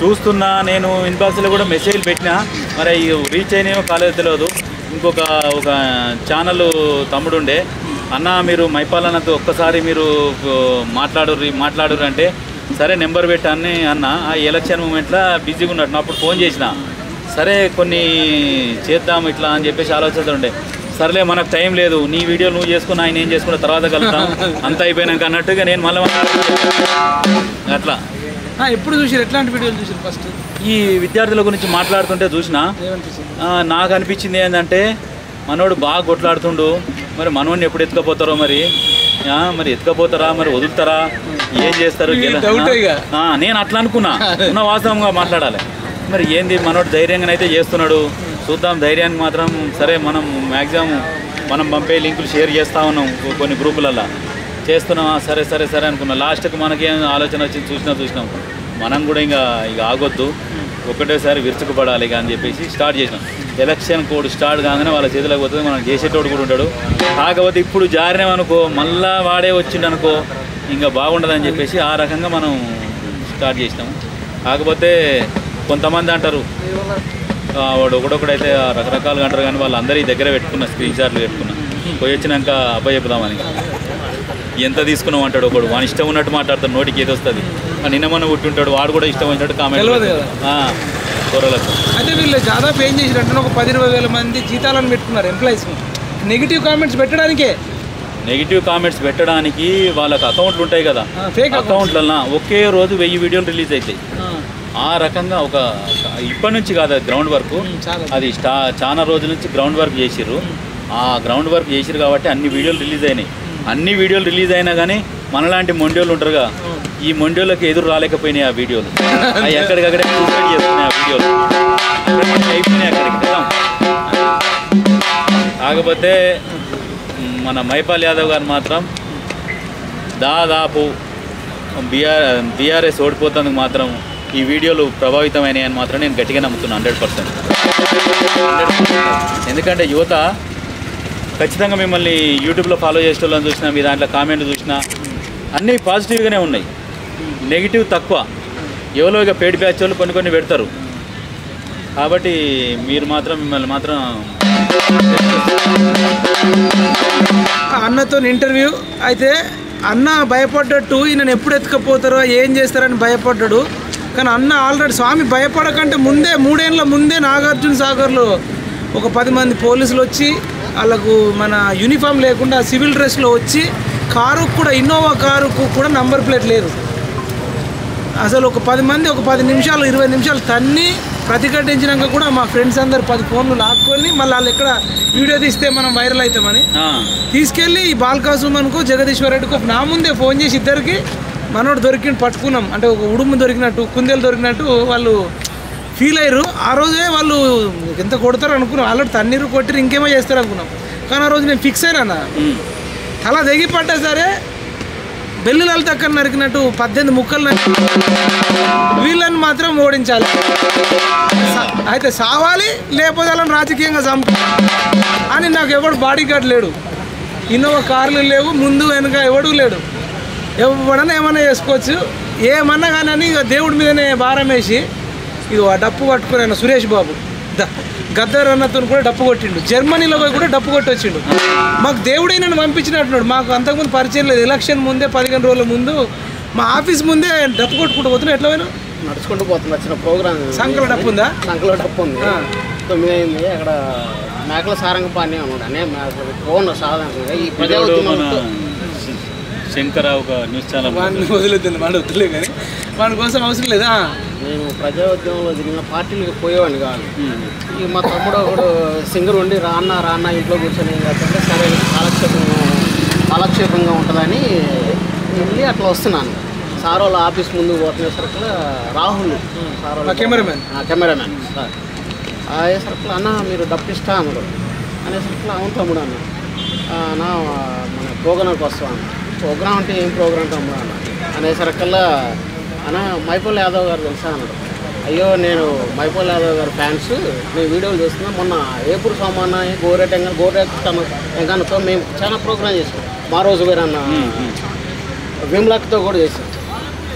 చూస్తున్నా. నేను ఇన్బాక్స్లో కూడా మెసేజ్లు పెట్టినా, మరి రీచ్ అయినాయో కాలేదో తెలియదు. ఒక ఛానల్ తమ్ముడు ఉండే, అన్న మీరు మైపాల్ అన్నతో ఒక్కసారి మీరు మాట్లాడురు అంటే, సరే నెంబర్ పెట్టాను అన్న. ఆ ఎలక్షన్ మూమెంట్లో బిజీగా ఉన్నట్టు అప్పుడు ఫోన్ చేసిన, సరే కొన్ని చేద్దాం ఇట్లా అని చెప్పేసి ఆలోచిస్తుండే. సరేలే మనకు టైం లేదు, నీ వీడియో నువ్వు చేసుకుని ఆయన ఏం చేసుకున్న తర్వాత కలుగుతాం అంత అయిపోయినాక అన్నట్టుగా నేను మళ్ళీ అట్లా. ఎప్పుడు చూసారు? ఎట్లాంటి వీడియోలు చూసారు? ఫస్ట్ ఈ విద్యార్థుల గురించి మాట్లాడుతుంటే చూసిన, నాకు అనిపించింది ఏంటంటే మనోడు బాగా కొట్లాడుతుండు. మరి మనోడిని ఎప్పుడు ఎత్తుకపోతారో, మరి ఎత్తుకపోతారా, మరి వదులుతారా, ఏం చేస్తారు? నేను అట్లా అనుకున్నా. ఉన్న వాస్తవంగా మాట్లాడాలి. మరి ఏంది మనోడు ధైర్యంగానైతే చేస్తున్నాడు, చూద్దాం. ధైర్యానికి మాత్రం సరే మనం మ్యాక్సిమం మనం పంపే లింకులు షేర్ చేస్తూ ఉన్నాం కొన్ని గ్రూపులలో చేస్తున్నాం. సరే సరే సరే అనుకున్నా. లాస్ట్కి మనకేం ఆలోచన వచ్చింది చూసినాం మనం కూడా ఇక ఆగొద్దు, ఒకటేసారి విరుచుకుపడాలి ఇక అని చెప్పేసి స్టార్ట్ చేసినాం. ఎలక్షన్ కోడ్ స్టార్ట్ కాగానే వాళ్ళ చేతిలోకి పోతుంది, మనం చేసేటోడు కూడా ఉంటాడు. కాకపోతే ఇప్పుడు జారినామనుకో, మళ్ళా వాడే వచ్చిండు అనుకో, ఇంకా బాగుండదని చెప్పేసి ఆ రకంగా మనం స్టార్ట్ చేసినాము. కాకపోతే కొంతమంది అంటారు, వాడు ఒకడొకడైతే రకరకాలుగా అంటారు, కానీ వాళ్ళందరి దగ్గర పెట్టుకున్న స్క్రీన్ షాట్లు పెట్టుకున్నా, పోయి వచ్చినాక అబ్బాయి చెప్దామని. ఎంత తీసుకున్నావు అంటాడు ఒకడు, వాని ఇష్టం ఉన్నట్టు మాట్లాడతాడు, నోటికి ఏది వస్తుంది. నిన్న మొన్న పుట్టుంటాడు, వాడు కూడా ఇష్టం వచ్చినట్టు కామెంట్ కూరలకు. అయితే వీళ్ళు దాదాపు ఏం చేసినట్టు ఒక 10-20 మంది జీతాలను పెట్టుకున్నారు ఎంప్లాయీస్. నెగిటివ్ కామెంట్స్ పెట్టడానికి వాళ్ళకి అకౌంట్లు ఉంటాయి కదా, అకౌంట్లలో ఒకే రోజు 1000 వీడియోలు రిలీజ్ అవుతాయి. ఆ రకంగా ఇప్పటి నుంచి కాదు, గ్రౌండ్ వర్క్ అది చాలా రోజుల నుంచి గ్రౌండ్ వర్క్ చేసిర్రు. ఆ గ్రౌండ్ వర్క్ చేసిర్రు కాబట్టి అన్ని వీడియోలు రిలీజ్ అయినాయి. అన్ని వీడియోలు రిలీజ్ అయినా కానీ మనలాంటి మొండోళ్ళు ఉంటారుగా, ఈ మొండోళ్ళకి ఎదురు రాలేకపోయినాయి ఆ వీడియోలు. అవి ఎక్కడికక్కడే సూసైడ్ చేస్తున్నాయి ఆ వీడియోలు, అయిపోయినాయి అక్కడికి. కాకపోతే మన మైపాల్ యాదవ్ గారు మాత్రం దాదాపు బీఆర్ఎస్ ఓడిపోతానికి మాత్రం ఈ వీడియోలు ప్రభావితమైనాయి అని మాత్రం నేను గట్టిగా నమ్ముతున్నాను 100%. ఎందుకంటే యువత ఖచ్చితంగా మిమ్మల్ని యూట్యూబ్లో ఫాలో చేసేటోళ్ళని చూసినా, మీ దాంట్లో కామెంట్లు చూసినా అన్నీ పాజిటివ్గానే ఉన్నాయి, నెగిటివ్ తక్కువ. ఎవరో ఇక పేడి బ్యాచ్ వాళ్ళు కొన్ని పెడతారు. కాబట్టి మీరు మాత్రం మిమ్మల్ని మాత్రం అన్నతో ఇంటర్వ్యూ అయితే అన్న భయపడ్డట్టు ఈయనను ఎప్పుడు ఎత్తుకపోతారో ఏం చేస్తారని భయపడ్డాడు. కానీ అన్న ఆల్రెడీ స్వామి భయపడకంటే ముందే 3 ఏళ్ళ ముందే నాగార్జున సాగర్లో ఒక 10 మంది పోలీసులు వచ్చి వాళ్ళకు మన యూనిఫామ్ లేకుండా సివిల్ డ్రెస్లో వచ్చి కారుకు కూడా, ఇన్నోవా కారుకు కూడా నంబర్ ప్లేట్ లేదు. అసలు ఒక 10 మంది ఒక 10 నిమిషాలు 20 నిమిషాలు తన్ని ప్రతిఘటించినాక కూడా మా ఫ్రెండ్స్ అందరు 10 ఫోన్లు లాక్కొని మళ్ళీ వాళ్ళు ఎక్కడ వీడియో తీస్తే మనం వైరల్ అవుతామని తీసుకెళ్ళి ఈ బాల్కాసుమన్కు జగదీశ్వర్ రెడ్డికి నా ముందే ఫోన్ చేసి ఇద్దరికి మనోడు దొరికి పట్టుకున్నాం. అంటే ఒక ఉడుము దొరికినట్టు, కుందేలు దొరికినట్టు వాళ్ళు ఫీల్ అయ్యారు. ఆ రోజే వాళ్ళు ఎంత కొడతారు అనుకున్నాం, ఆల్రెడీ తన్నీరు కొట్టిరు ఇంకేమో చేస్తారు అనుకున్నాం. కానీ ఆ రోజు నేను ఫిక్స్ అయినా, తల తెగి పడ్డా సరే బెల్లులు తక్కన నరికినట్టు 18 ముక్కలు వీళ్ళని మాత్రం ఓడించాలి. అయితే సావాలి, లేకపోతే వాళ్ళని రాజకీయంగా చంపు అని. నాకు ఎవడు బాడీ గార్డ్ లేడు, ఇన్నోవా కార్లు లేవు, ముందు వెనుక ఎవడు లేడు. ఎవడన్నా ఏమన్నా చేసుకోవచ్చు, ఏమన్నా కానీ ఇక దేవుడి మీదనే భారం వేసి ఇది ఆ డప్పు పట్టుకుని ఆయన సురేష్ బాబు గద్దర్ అన్నతో కూడా డప్పు కొట్టిండు. జర్మనీలో పోయి కూడా డప్పు కొట్టి వచ్చిండు. మాకు దేవుడే నన్ను పంపించినట్టున్నాడు. మాకు అంతకుముందు పరిచయం లేదు. ఎలక్షన్ ముందే 15 రోజుల ముందు మా ఆఫీస్ ముందే డప్పు కొట్టుకుంటూ పోతున్నా. ఎట్లా పోయినా నడుచుకుంటూ పోతుంది. వచ్చిన ప్రోగ్రామ్ సంకల డప్పు ఉందా? సంకల డప్పు ఉంది. 9 అయింది. అక్కడ మేకల సారంగ పాణ్యం అన్నాడు. ఓన్ సాధారణంగా ఈ ప్రజాఉద్యమంతో శంకర ఒక న్యూస్ ఛానల్ వదిలేదు, వాడు వద్దులే కానీ వాడి కోసం అవసరం లేదా. నేను ప్రజా ఉద్యమంలో జరిగిన పార్టీలకు పోయేవాడిని కాదు. ఈ మా తమ్ముడు ఒకడు సింగర్ ఉండి రాన్న ఇంట్లో కూర్చొని కాకుండా సరే కాలక్షేపంగా ఉంటుందని వెళ్ళి అట్లా వస్తున్నాను. సార్ వాళ్ళ ఆఫీస్ ముందుకు పోతున్నసరికి రాహుల్ సార్ కెమెరామ్యాన్ సార్ అయ్యేసరికి అన్న మీరు డప్పిస్తా అన్నాడు. అనేసరికి అవును తమ్ముడు అన్న మన ప్రోగ్రాంకి వస్తాం అన్న. ప్రోగ్రామ్ అంటే ఏం ప్రోగ్రామ్ తమ్ముడు అన్న అనేసరికల్లా అన్న మైపోల్ యాదవ్ గారు తెలుసా అన్నాడు. అయ్యో నేను మైపోల్ యాదవ్ గారు ఫ్యాన్స్, నేను వీడియోలు చూస్తున్నా. మొన్న ఏపూరు సోమన్న గోరెట్టంగాతో మేము చాలా ప్రోగ్రామ్ చేసాం. మా రోజు వేరే అన్న విమ్లక్తో కూడా చేసాం.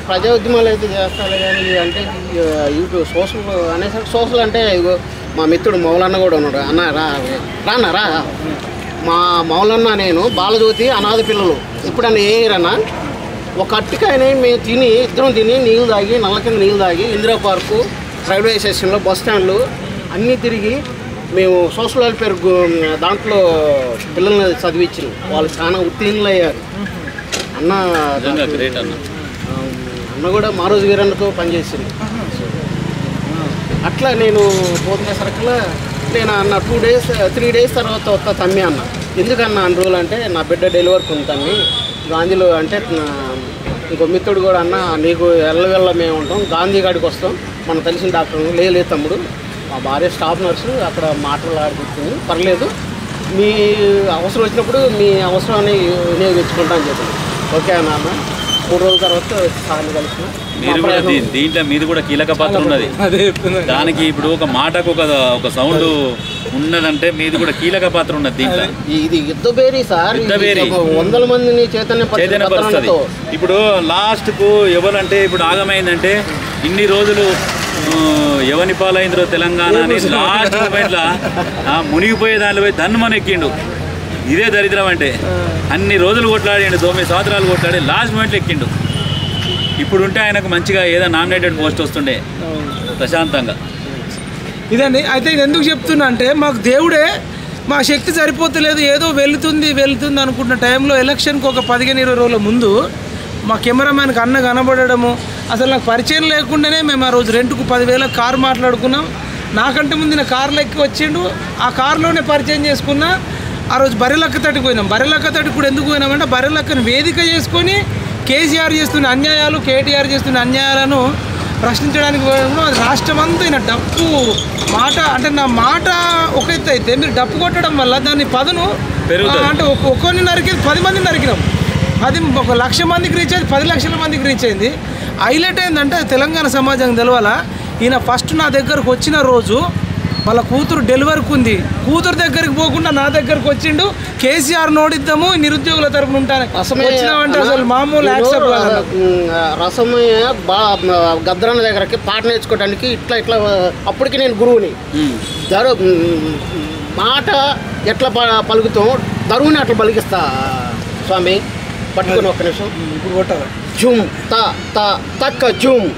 ప్రజా ఉద్యమాలు అయితే చేస్తారు కానీ అంటే యూట్యూబ్ సోషల్ అనేసరికి సోషల్ అంటే ఇగో మా మిత్రుడు మౌలన్న కూడా ఉన్నాడు. అన్న రా మా మౌలన్న నేను బాలజ్యోతి అనాథ పిల్లలు ఇప్పుడన్నా ఏరన్నా ఒక అట్టికాయని మేము ఇద్దరం తిని నీళ్ళు తాగి నల్ల కింద నీళ్ళు తాగి ఇందిరా పార్కు, రైల్వే స్టేషన్లో, బస్ స్టాండ్లు అన్నీ తిరిగి మేము సోషల్ వెల్ఫేర్ దాంట్లో పిల్లల్ని చదివించారు. వాళ్ళు చాలా ఉత్తీర్ణులు అయ్యారు. అన్న కూడా మా రోజు వీరన్నతో పనిచేసింది. అట్లా నేను పోతున్న సరుకులో నేను అన్న 3 days తర్వాత వస్తా తమ్మి అన్న. ఎందుకన్నా అన్ని రోజులు అంటే నా బిడ్డ డెలివరీకి ఉంది తమ్మి గాంధీలో అంటే ఇంకో మిత్రుడు కూడా అన్న నీకు ఎల్లవెల్ల మేము ఉంటాం, గాంధీ గాడికి వస్తాం, మనకు తెలిసిన డాక్టర్ లేదు తమ్ముడు మా భార్య స్టాఫ్ నర్సు అక్కడ మాట్లాడుతుంది, పర్లేదు మీ అవసరం వచ్చినప్పుడు మీ అవసరాన్ని వినియోగించుకుంటా అని చెప్పాను. ఓకే అన్న 3 రోజుల తర్వాత సార్లు కలిసిన దీంట్లో మీది కూడా కీలక పాత్ర ఉన్నది. దానికి ఇప్పుడు ఒక మాటకు ఒక సౌండ్ ఉన్నదంటే మీది కూడా కీలక పాత్ర ఉన్నది దీంట్లో. ఇది యుద్ధబేరీ సార్, 100 మందిని చైతన్యపరుస్తుంది. ఇప్పుడు లాస్ట్కు ఎవరంటే ఇప్పుడు ఆగమైందంటే ఇన్ని రోజులు ఎవని పాలైందో తెలంగాణ అని లాస్ట్ మూమెంట్లో మునిగిపోయే దానిలో పోయి దన్నుమని ఎక్కిండు. ఇదే దరిద్రం అంటే అన్ని రోజులు కొట్లాడిండు, 9 సంవత్సరాలు కొట్లాడి లాస్ట్ మూమెంట్లో ఎక్కిండు. ఇప్పుడు ఉంటే ఆయనకు మంచిగా ఏదో నామినేటెడ్ పోస్ట్ వస్తుండే ప్రశాంతంగా. ఇదండి. అయితే ఇది ఎందుకు చెప్తున్నా అంటే మాకు దేవుడే మా శక్తి సరిపోతలేదు, ఏదో వెళ్తుంది అనుకుంటున్న టైంలో ఎలక్షన్కి ఒక 15-20 రోజుల ముందు మా కెమెరామ్యాన్కి అన్న కనబడము, అసలు నాకు పరిచయం లేకుండానే మేము ఆ రోజు రెంట్కు 10,000 కారు మాట్లాడుకున్నాం. నాకంటే ముందు కార్లు ఎక్కి వచ్చిండు, ఆ కారులోనే పరిచయం చేసుకున్నా. ఆ రోజు బర్రెలక్క తటికి పోయినాం. బర్రెలక్క తటికి కూడా ఎందుకు పోయినామంటే బర్రెలక్కను వేదిక చేసుకొని కేసీఆర్ చేస్తున్న అన్యాయాలు, కేటీఆర్ చేస్తున్న అన్యాయాలను ప్రశ్నించడానికి పోయినప్పుడు అది రాష్ట్రం అంతా ఈయన డప్పు మాట అంటే నా మాట ఒక ఎత్తు అయితే మీరు డప్పు కొట్టడం వల్ల దాన్ని పదును అంటే ఒక్కొన్ని నరికేది 10 మందిని నరికినాం. అది 1,00,000 మందికి రీచ్ అయింది, 10 లక్షల మందికి రీచ్ అయింది. హైలైట్ ఏంటంటే తెలంగాణ సమాజం తెలవాలా, ఈయన ఫస్ట్ నా దగ్గరకు వచ్చిన రోజు వాళ్ళ కూతురు డెలివరీకి ఉంది, కూతురు దగ్గరికి పోకుండా నా దగ్గరకు వచ్చిండు. కేసీఆర్ నోడిద్దాము నిరుద్యోగుల తరపున ఉంటాను వచ్చినామంటే అసలు మామూలు రసమయ్య గద్దరన్న దగ్గరకి పాట నేర్చుకోవడానికి ఇట్లా అప్పటికి నేను గురువుని మాట ఎట్లా పలుకుతాం దరువుని అట్లా పలికిస్తా స్వామి. పట్టుకుని ఒక్క నిమిషం ఇప్పుడు కొట్టాలి. జూమ్ తక్క జూమ్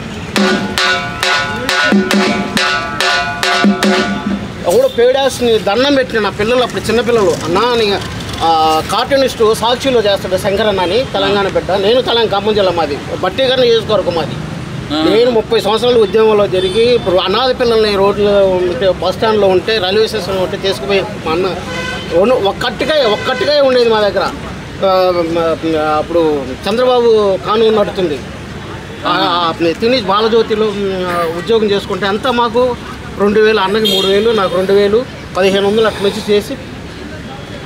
ఎవడో పేడాస్ని దండం పెట్టిన నా పిల్లలు అప్పుడు చిన్నపిల్లలు అన్న కార్టూనిస్టు సాక్షిలో చేస్తాడు శంకరన్న అని తెలంగాణ బిడ్డ. నేను ఖమ్మం జిల్లా మాది బట్టిగారి నియోజకవర్గం మాది. నేను 30 సంవత్సరాలు ఉద్యమంలో జరిగి ఇప్పుడు అనాథ పిల్లల్ని రోడ్లో ఉంటే బస్ స్టాండ్లో ఉంటే రైల్వే స్టేషన్లో ఉంటే తీసుకుపోయి మా అన్న ఒక్కటికాయ ఉండేది మా దగ్గర. అప్పుడు చంద్రబాబు కానూన్ నడుతుంది తిని బాలజ్యోతిలో ఉద్యోగం చేసుకుంటే అంతా మాకు 2000, అన్నకి 3000, నాకు 2000, 1500 అట్లా వచ్చి చేసి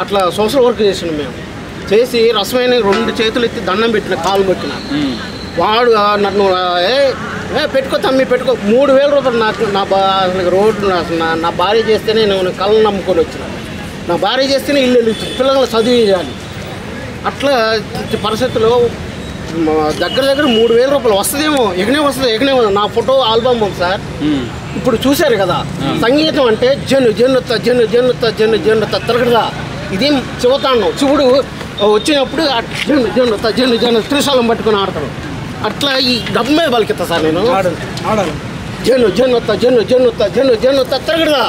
అట్లా సోషల్ వర్క్ చేసినాం మేము. చేసి రసమైన 2 చేతులు ఎత్తి దండం పెట్టిన, కాలు పెట్టిన. వాడు నన్ను పెట్టుకో తమ్మి పెట్టుకో, 3000 రూపాయలు నాకు రోడ్డు నా భార్య చేస్తేనే నేను కళ్ళను నమ్ముకొని వచ్చిన. నా భార్య చేస్తేనే ఇల్లు వెళ్తుంది, పిల్లలు చదివేయాలి. అట్లా పరిస్థితుల్లో దగ్గర 3000 రూపాయలు వస్తుందేమో, ఎగనే నా ఫోటో ఆల్బమ్ ఉంది సార్. ఇప్పుడు చూశారు కదా, సంగీతం అంటే జన్ను తిరగదా, ఇది శివతాండం. శివుడు వచ్చినప్పుడు జన్ను త్రిశూలం పట్టుకొని ఆడతాడు. అట్లా ఈ డబ్బే బలికిస్తా సార్ నేను. జన్ను తిరగదా, జన్ను తిరగదా, తిరగదా.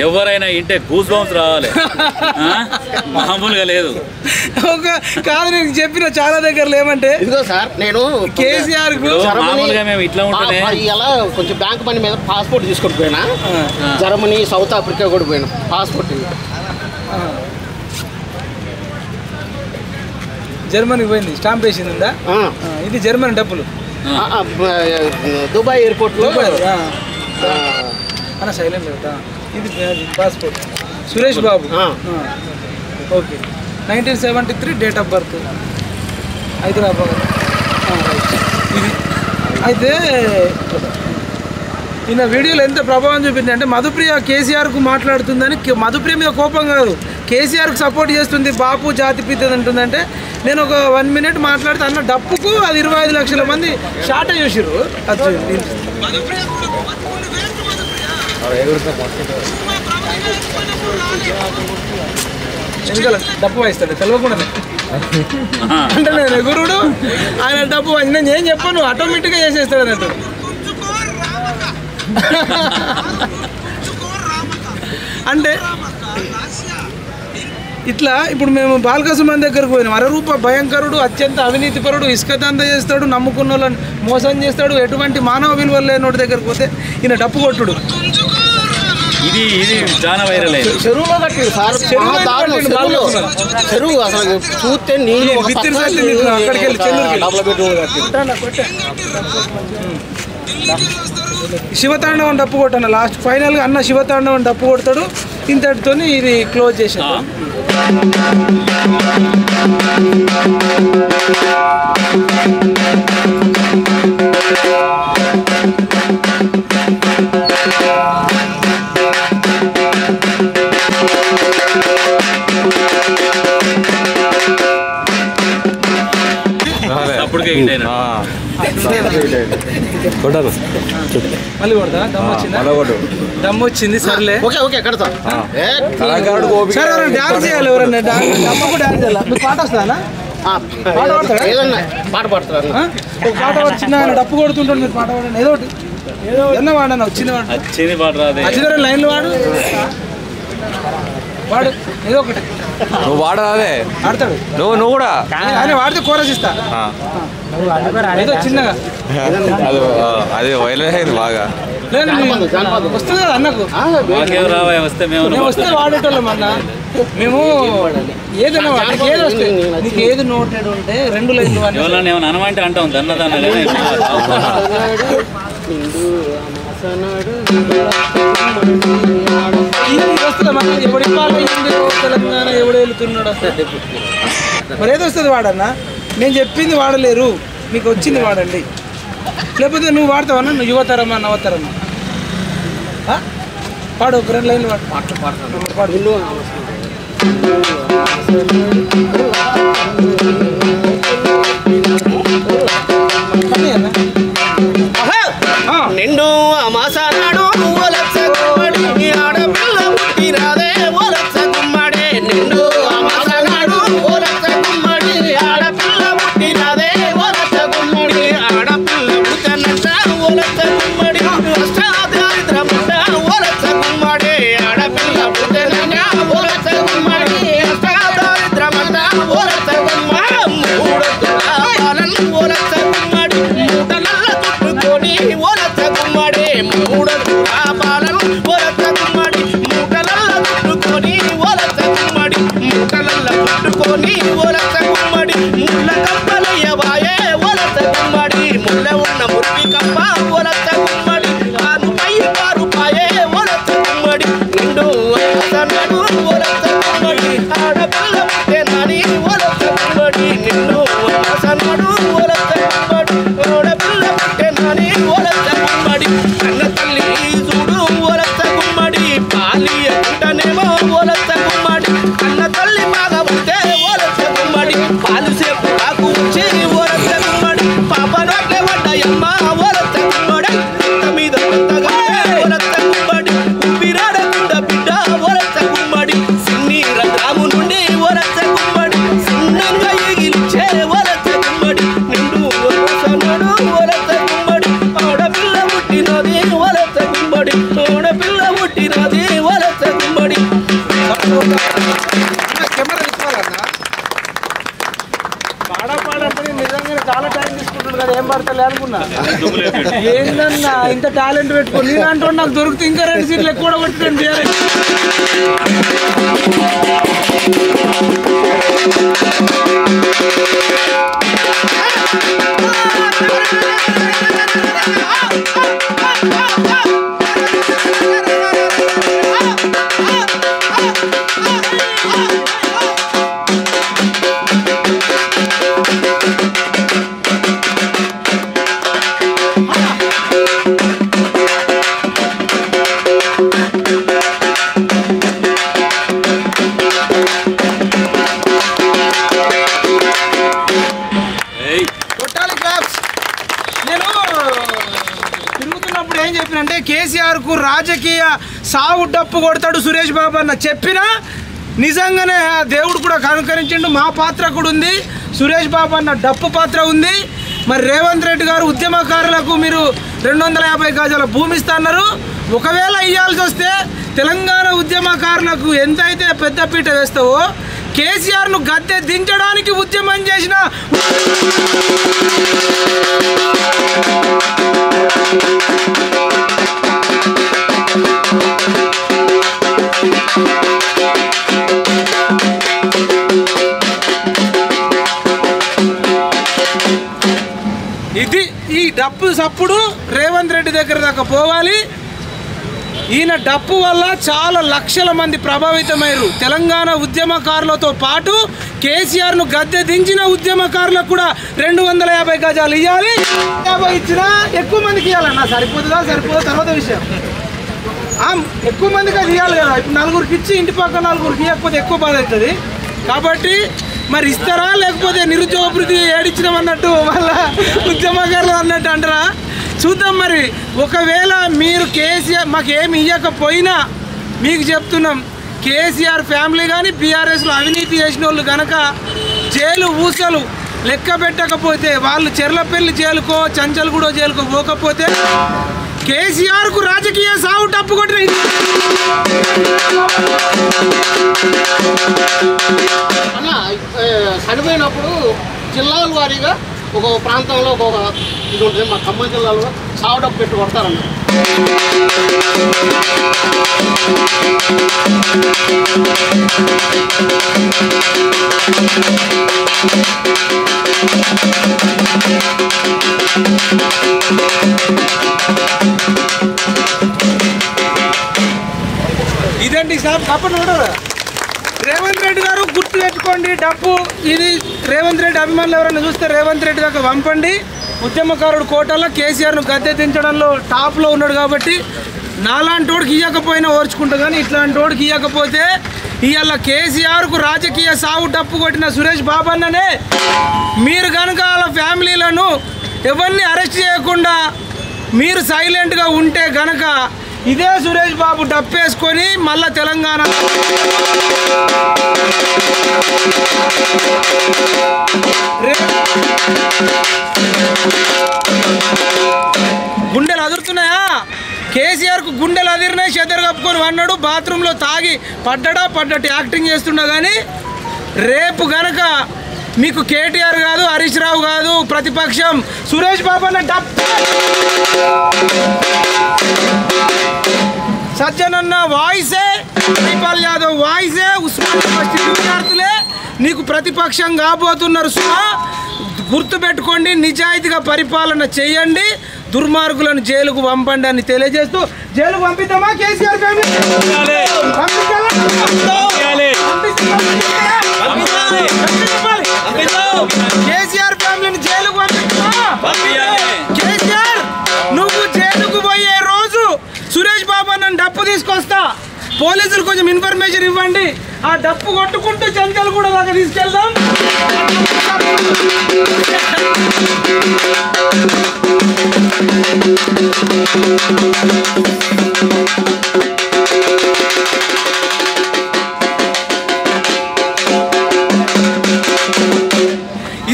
ఎవరైనా ఇంటే గూస్ బంప్స్ రావాలి, మామూలుగా లేదు. కాదు నేను చెప్పిన చాలా దగ్గరలో ఏమంటే, ఇదిగో సార్ నేను కేసీఆర్ మామూలుగా మేము ఇట్లా ఉంటే ఇలా కొంచెం బ్యాంక్ పని మీద పాస్పోర్ట్ తీసుకొని పోయినా, జర్మనీ, సౌత్ ఆఫ్రికా కూడా పోయినా. పాస్పోర్ట్ జర్మనీకి పోయింది, స్టాంప్ వేసింది ఉందా? ఇది జర్మనీ డబ్బులు. దుబాయ్ ఎయిర్పోర్ట్లో అన్న సైలెంట్ అవుతా. ఇది passport Suresh Babu. Okay, 1973 date of birth, Hyderabad. ఇది అయితే ఈయన వీడియోలో ఎంత ప్రభావం చూపింది అంటే, మధుప్రియ కేసీఆర్కు మాట్లాడుతుందని, మధుప్రియ మీద కోపం కాదు, కేసీఆర్కు సపోర్ట్ చేస్తుంది, బాపు జాతిపిత అంటుందంటే, నేను ఒక 1 మినిట్ మాట్లాడితే అన్న డప్పుకు అది 25 లక్షల మంది షార్ట్ చూసిర్రు. ఎందుకలా డప్పు వాయిస్తాడు తెలియకుండా అంటే, నేను ఎగురుడు ఆయన డప్పు వాయించి నేను ఏం చెప్పాను, ఆటోమేటిక్గా చేసేస్తాడు అన్నట్టు. అంటే ఇట్లా ఇప్పుడు మేము బాలకసుమన్ దగ్గరకు పోయినాం. అరరూప భయంకరుడు, అత్యంత అవినీతిపరుడు, ఇసుక దంద చేస్తాడు, నమ్ముకున్న వాళ్ళని మోసం చేస్తాడు, ఎటువంటి మానవ విలువలు లేనోటి దగ్గరకు పోతే ఈయన డప్పు కొట్టుడు. ఇది చాలా వైరల్ అయింది. చెరువులో కట్టింది సార్, చెరువు అసలు చూస్తే నీళ్ళు అక్కడికి వెళ్ళి శివతాండవం డప్పు కొట్టాను లాస్ట్ ఫైనల్గా. అన్న శివతాండవం డప్పు కొడతాడు, ఇంతటితో ఇది క్లోజ్ చేసాడు. అప్పటికే మళ్ళీ కొడతా, దమ్ము వచ్చింది. సర్లే సరే, డాన్స్ చేయాలి. ఎవరన్నా డబ్బకు డాన్స్ చేయాలి. మీకు పాట వస్తుందా? పాట పాడతారు. ఒక పాట వచ్చిన డప్పు కొడుతుంటాడు, మీరు పాట పాడండి. ఏదో ఒకటి ఎన్న వాడన్నా వచ్చింది పాట రాదు, వచ్చిన లైన్లు వాడు ఏదో ఒకటి. నువ్వు వాడరాదే, ఆడతాడు. నువ్వు కూడా ఆయన వాడితే కోరస్ ఇస్తా ఏదో చిన్నగా. అది వైరల్ అయింది బాగా. వస్తుంది కదా అన్నకు, వస్తే వాడేటోళ్ళం అన్న. మేము ఏదైనా ఏది వస్తే నీకు ఏది నోటెడ్ ఉంటే 2 లైన్లు అనమంటే అంటాం దన్నదాన్ని వస్తుందా? ఎప్పుడు తెలంగాణ ఎవడు వెళ్తున్నాడు వస్తుంది. మరి ఏది వస్తుంది వాడన్నా? నేను చెప్పింది వాడలేరు, మీకు వచ్చింది వాడండి. లేకపోతే నువ్వు వాడతావన్నా, నువ్వు యువతరమా నవతరమా? పాడు, ఒక 2 లైన్లు వాడు. పాడు నిండు అమాసనాడు ఆడపిల్ల పుట్టిరాదే ఓ లక్ష గుమ్మడే. నిండు అమాసనాడు ఓ లక్ష గుమ్మడి, ఆడపిల్ల పుట్టిరాదే ఓ లక్ష గుమ్మడి. ఆడపిల్ల పుట్టనంట ఓ లక్ష గుమ్మడి. కేసీఆర్ అంటే నిజంగా చాలా టైం తీసుకుంటాడు కదా, ఏం పడతలే అనుకున్నా. ఏంటన్నా ఇంత టాలెంట్ పెట్టుకో, నీలాంటి నాకు దొరికితే ఇంకా 2 సీట్లు ఎక్కువ కొట్టినాను చేయాలి. అంటే కేసీఆర్కు రాజకీయ సాగు డప్పు కొడతాడు సురేష్ బాబు అన్న చెప్పినా నిజంగానే దేవుడు కూడా కనుకరించిండు. మా పాత్ర కూడా ఉంది, సురేష్ బాబు అన్న డప్పు పాత్ర ఉంది. మరి రేవంత్ రెడ్డి గారు ఉద్యమకారులకు మీరు 250 గజాల భూమి ఇస్తున్నారు. ఒకవేళ ఇవ్వాల్సి వస్తే తెలంగాణ ఉద్యమకారులకు ఎంతైతే పెద్దపీట వేస్తావో కేసీఆర్ను గద్దె దించడానికి ఉద్యమం చేసిన ఇది ఈ డప్పు సప్పుడు రేవంత్ రెడ్డి దగ్గర దాకా పోవాలి. ఈయన డప్పు వల్ల చాలా లక్షల మంది ప్రభావితమయ్యారు. తెలంగాణ ఉద్యమకారులతో పాటు కేసీఆర్ను గద్దె దించిన ఉద్యమకారులకు కూడా 250 గజాలు ఇవ్వాలి. 50 ఇచ్చినా ఎక్కువ మందికి ఇవ్వాలన్నా. సరిపోతుందా సరిపోదా తర్వాత విషయం. ఎక్కువ మందికి అది ఇవ్వాలి కదా. ఇప్పుడు 4గురికి ఇచ్చి ఇంటి పక్క 4గురికి ఇవ్వకపోతే ఎక్కువ బాధ అవుతుంది. కాబట్టి మరి ఇస్తారా లేకపోతే నిరుద్యోగ వృద్ధి ఏడిచ్చినాం అన్నట్టు మళ్ళా ఉద్యమకారులు అన్నట్టు అంటారా? చూద్దాం. మరి ఒకవేళ మీరు కేసీఆర్ మాకేమి ఇవ్వకపోయినా మీకు చెప్తున్నాం, కేసీఆర్ ఫ్యామిలీ కానీ బీఆర్ఎస్లో అవినీతి చేసిన వాళ్ళు కనుక జైలు ఊసలు లెక్క పెట్టకపోతే, వాళ్ళు చెర్లపల్లి జైలుకో చంచల్గూడ జైలుకో పోకపోతే కేసీఆర్కు రాజకీయ సాగు టప్పు కొట్టిన చనిపోయినప్పుడు జిల్లాల వారీగా ఒక ప్రాంతంలో ఒక ఇది ఉంటుంది. మా ఖమ్మం జిల్లాలో సాగు డప్పు పెట్టి కొడతారన్న. ఇదేంటి సార్ తప్పని ఉండదు. రేవంత్ రెడ్డి గారు గుర్తు పెట్టుకోండి, డప్పు ఇది రేవంత్ రెడ్డి అభిమానులు ఎవరైనా చూస్తే రేవంత్ రెడ్డి దాకా పంపండి. ఉద్యమకారుడు కోటల్లో కేసీఆర్ను గద్దె దించడంలో టాప్లో ఉన్నాడు కాబట్టి నాలాంటి వాడికి ఇవ్వకపోయినా ఓర్చుకుంటా. కానీ ఇట్లాంటి వాడికి ఇవ్వకపోతే ఇవాళ కేసీఆర్కు రాజకీయ సాగు డప్పు కొట్టిన సురేష్ బాబు అన్ననే మీరు కనుక వాళ్ళ ఫ్యామిలీలను ఎవరిని అరెస్ట్ చేయకుండా మీరు సైలెంట్గా ఉంటే కనుక ఇదే సురేష్ బాబు డప్పేసుకొని మళ్ళా తెలంగాణ గుండెలు అదురుతున్నాయా? కేసీఆర్కు గుండెలు అదిరినాయి, చెదరు కప్పుకొని అన్నాడు. బాత్రూంలో తాగి పడ్డట్టు యాక్టింగ్ చేస్తున్నా. కానీ రేపు గనక మీకు కేటీఆర్ కాదు, హరీష్ రావు కాదు ప్రతిపక్షం, సురేష్ బాబు అన్న డప్పు, సజ్జనన్న వాయిసే, మహిపాల్ యాదవ్ వాయిసే, ఉస్మానియా విద్యార్థులే నీకు ప్రతిపక్షం కాబోతున్నారు. సుమా గుర్తుపెట్టుకోండి, నిజాయితీగా పరిపాలన చేయండి, దుర్మార్గులను జైలుకు పంపండి అని తెలియజేస్తూ జైలుకు పంపిద్దామా కేసీఆర్ ఫ్యామిలీ? కేసీఆర్ ఫ్యామిలీని జైలుకు పంపిద్దామా? కేసీఆర్ నువ్వు జైలుకు పోయే రోజు సురేష్ బాబు నన్ను డప్పు తీసుకొస్తా, పోలీసులు కొంచెం ఇన్ఫర్మేషన్ ఇవ్వండి, ఆ డప్పు కొట్టుకుంటూ చంచల్ కూడా దాకా తీసుకెళ్దాం.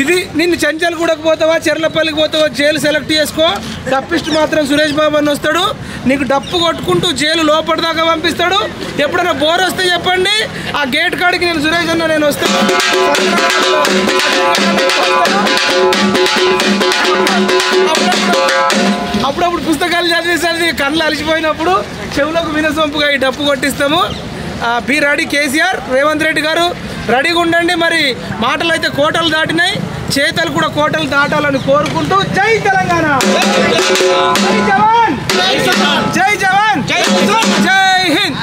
ఇది ఈయన చెంచల్గూడకు పోతావా చెర్లపల్లికి పోతావా జైలు సెలెక్ట్ చేసుకో. డప్పిస్ట్ మాత్రం సురేష్ బాబు అని వస్తాడు, నీకు డప్పు కొట్టుకుంటూ జైలు లోపల దాకా పంపిస్తాడు. ఎప్పుడైనా బోర్ వస్తే చెప్పండి, ఆ గేట్ కాడికి నేను సురేష్ అన్న నేను వస్తాను. అప్పుడప్పుడు పుస్తకాలు చదివేసరికి కళ్ళు అలిసిపోయినప్పుడు చెవులకు వినసొంపుగా ఈ డప్పు కొట్టిస్తాము. బి రెడీ కేసీఆర్, రేవంత్ రెడ్డి గారు రెడీగా ఉండండి. మరి మాటలు అయితే కోటలు దాటినాయి, చేతలు కూడా కోటలు దాటాలని కోరుకుంటూ జై తెలంగాణ, జై జవాన్, జై జవాన్, జై హింద్.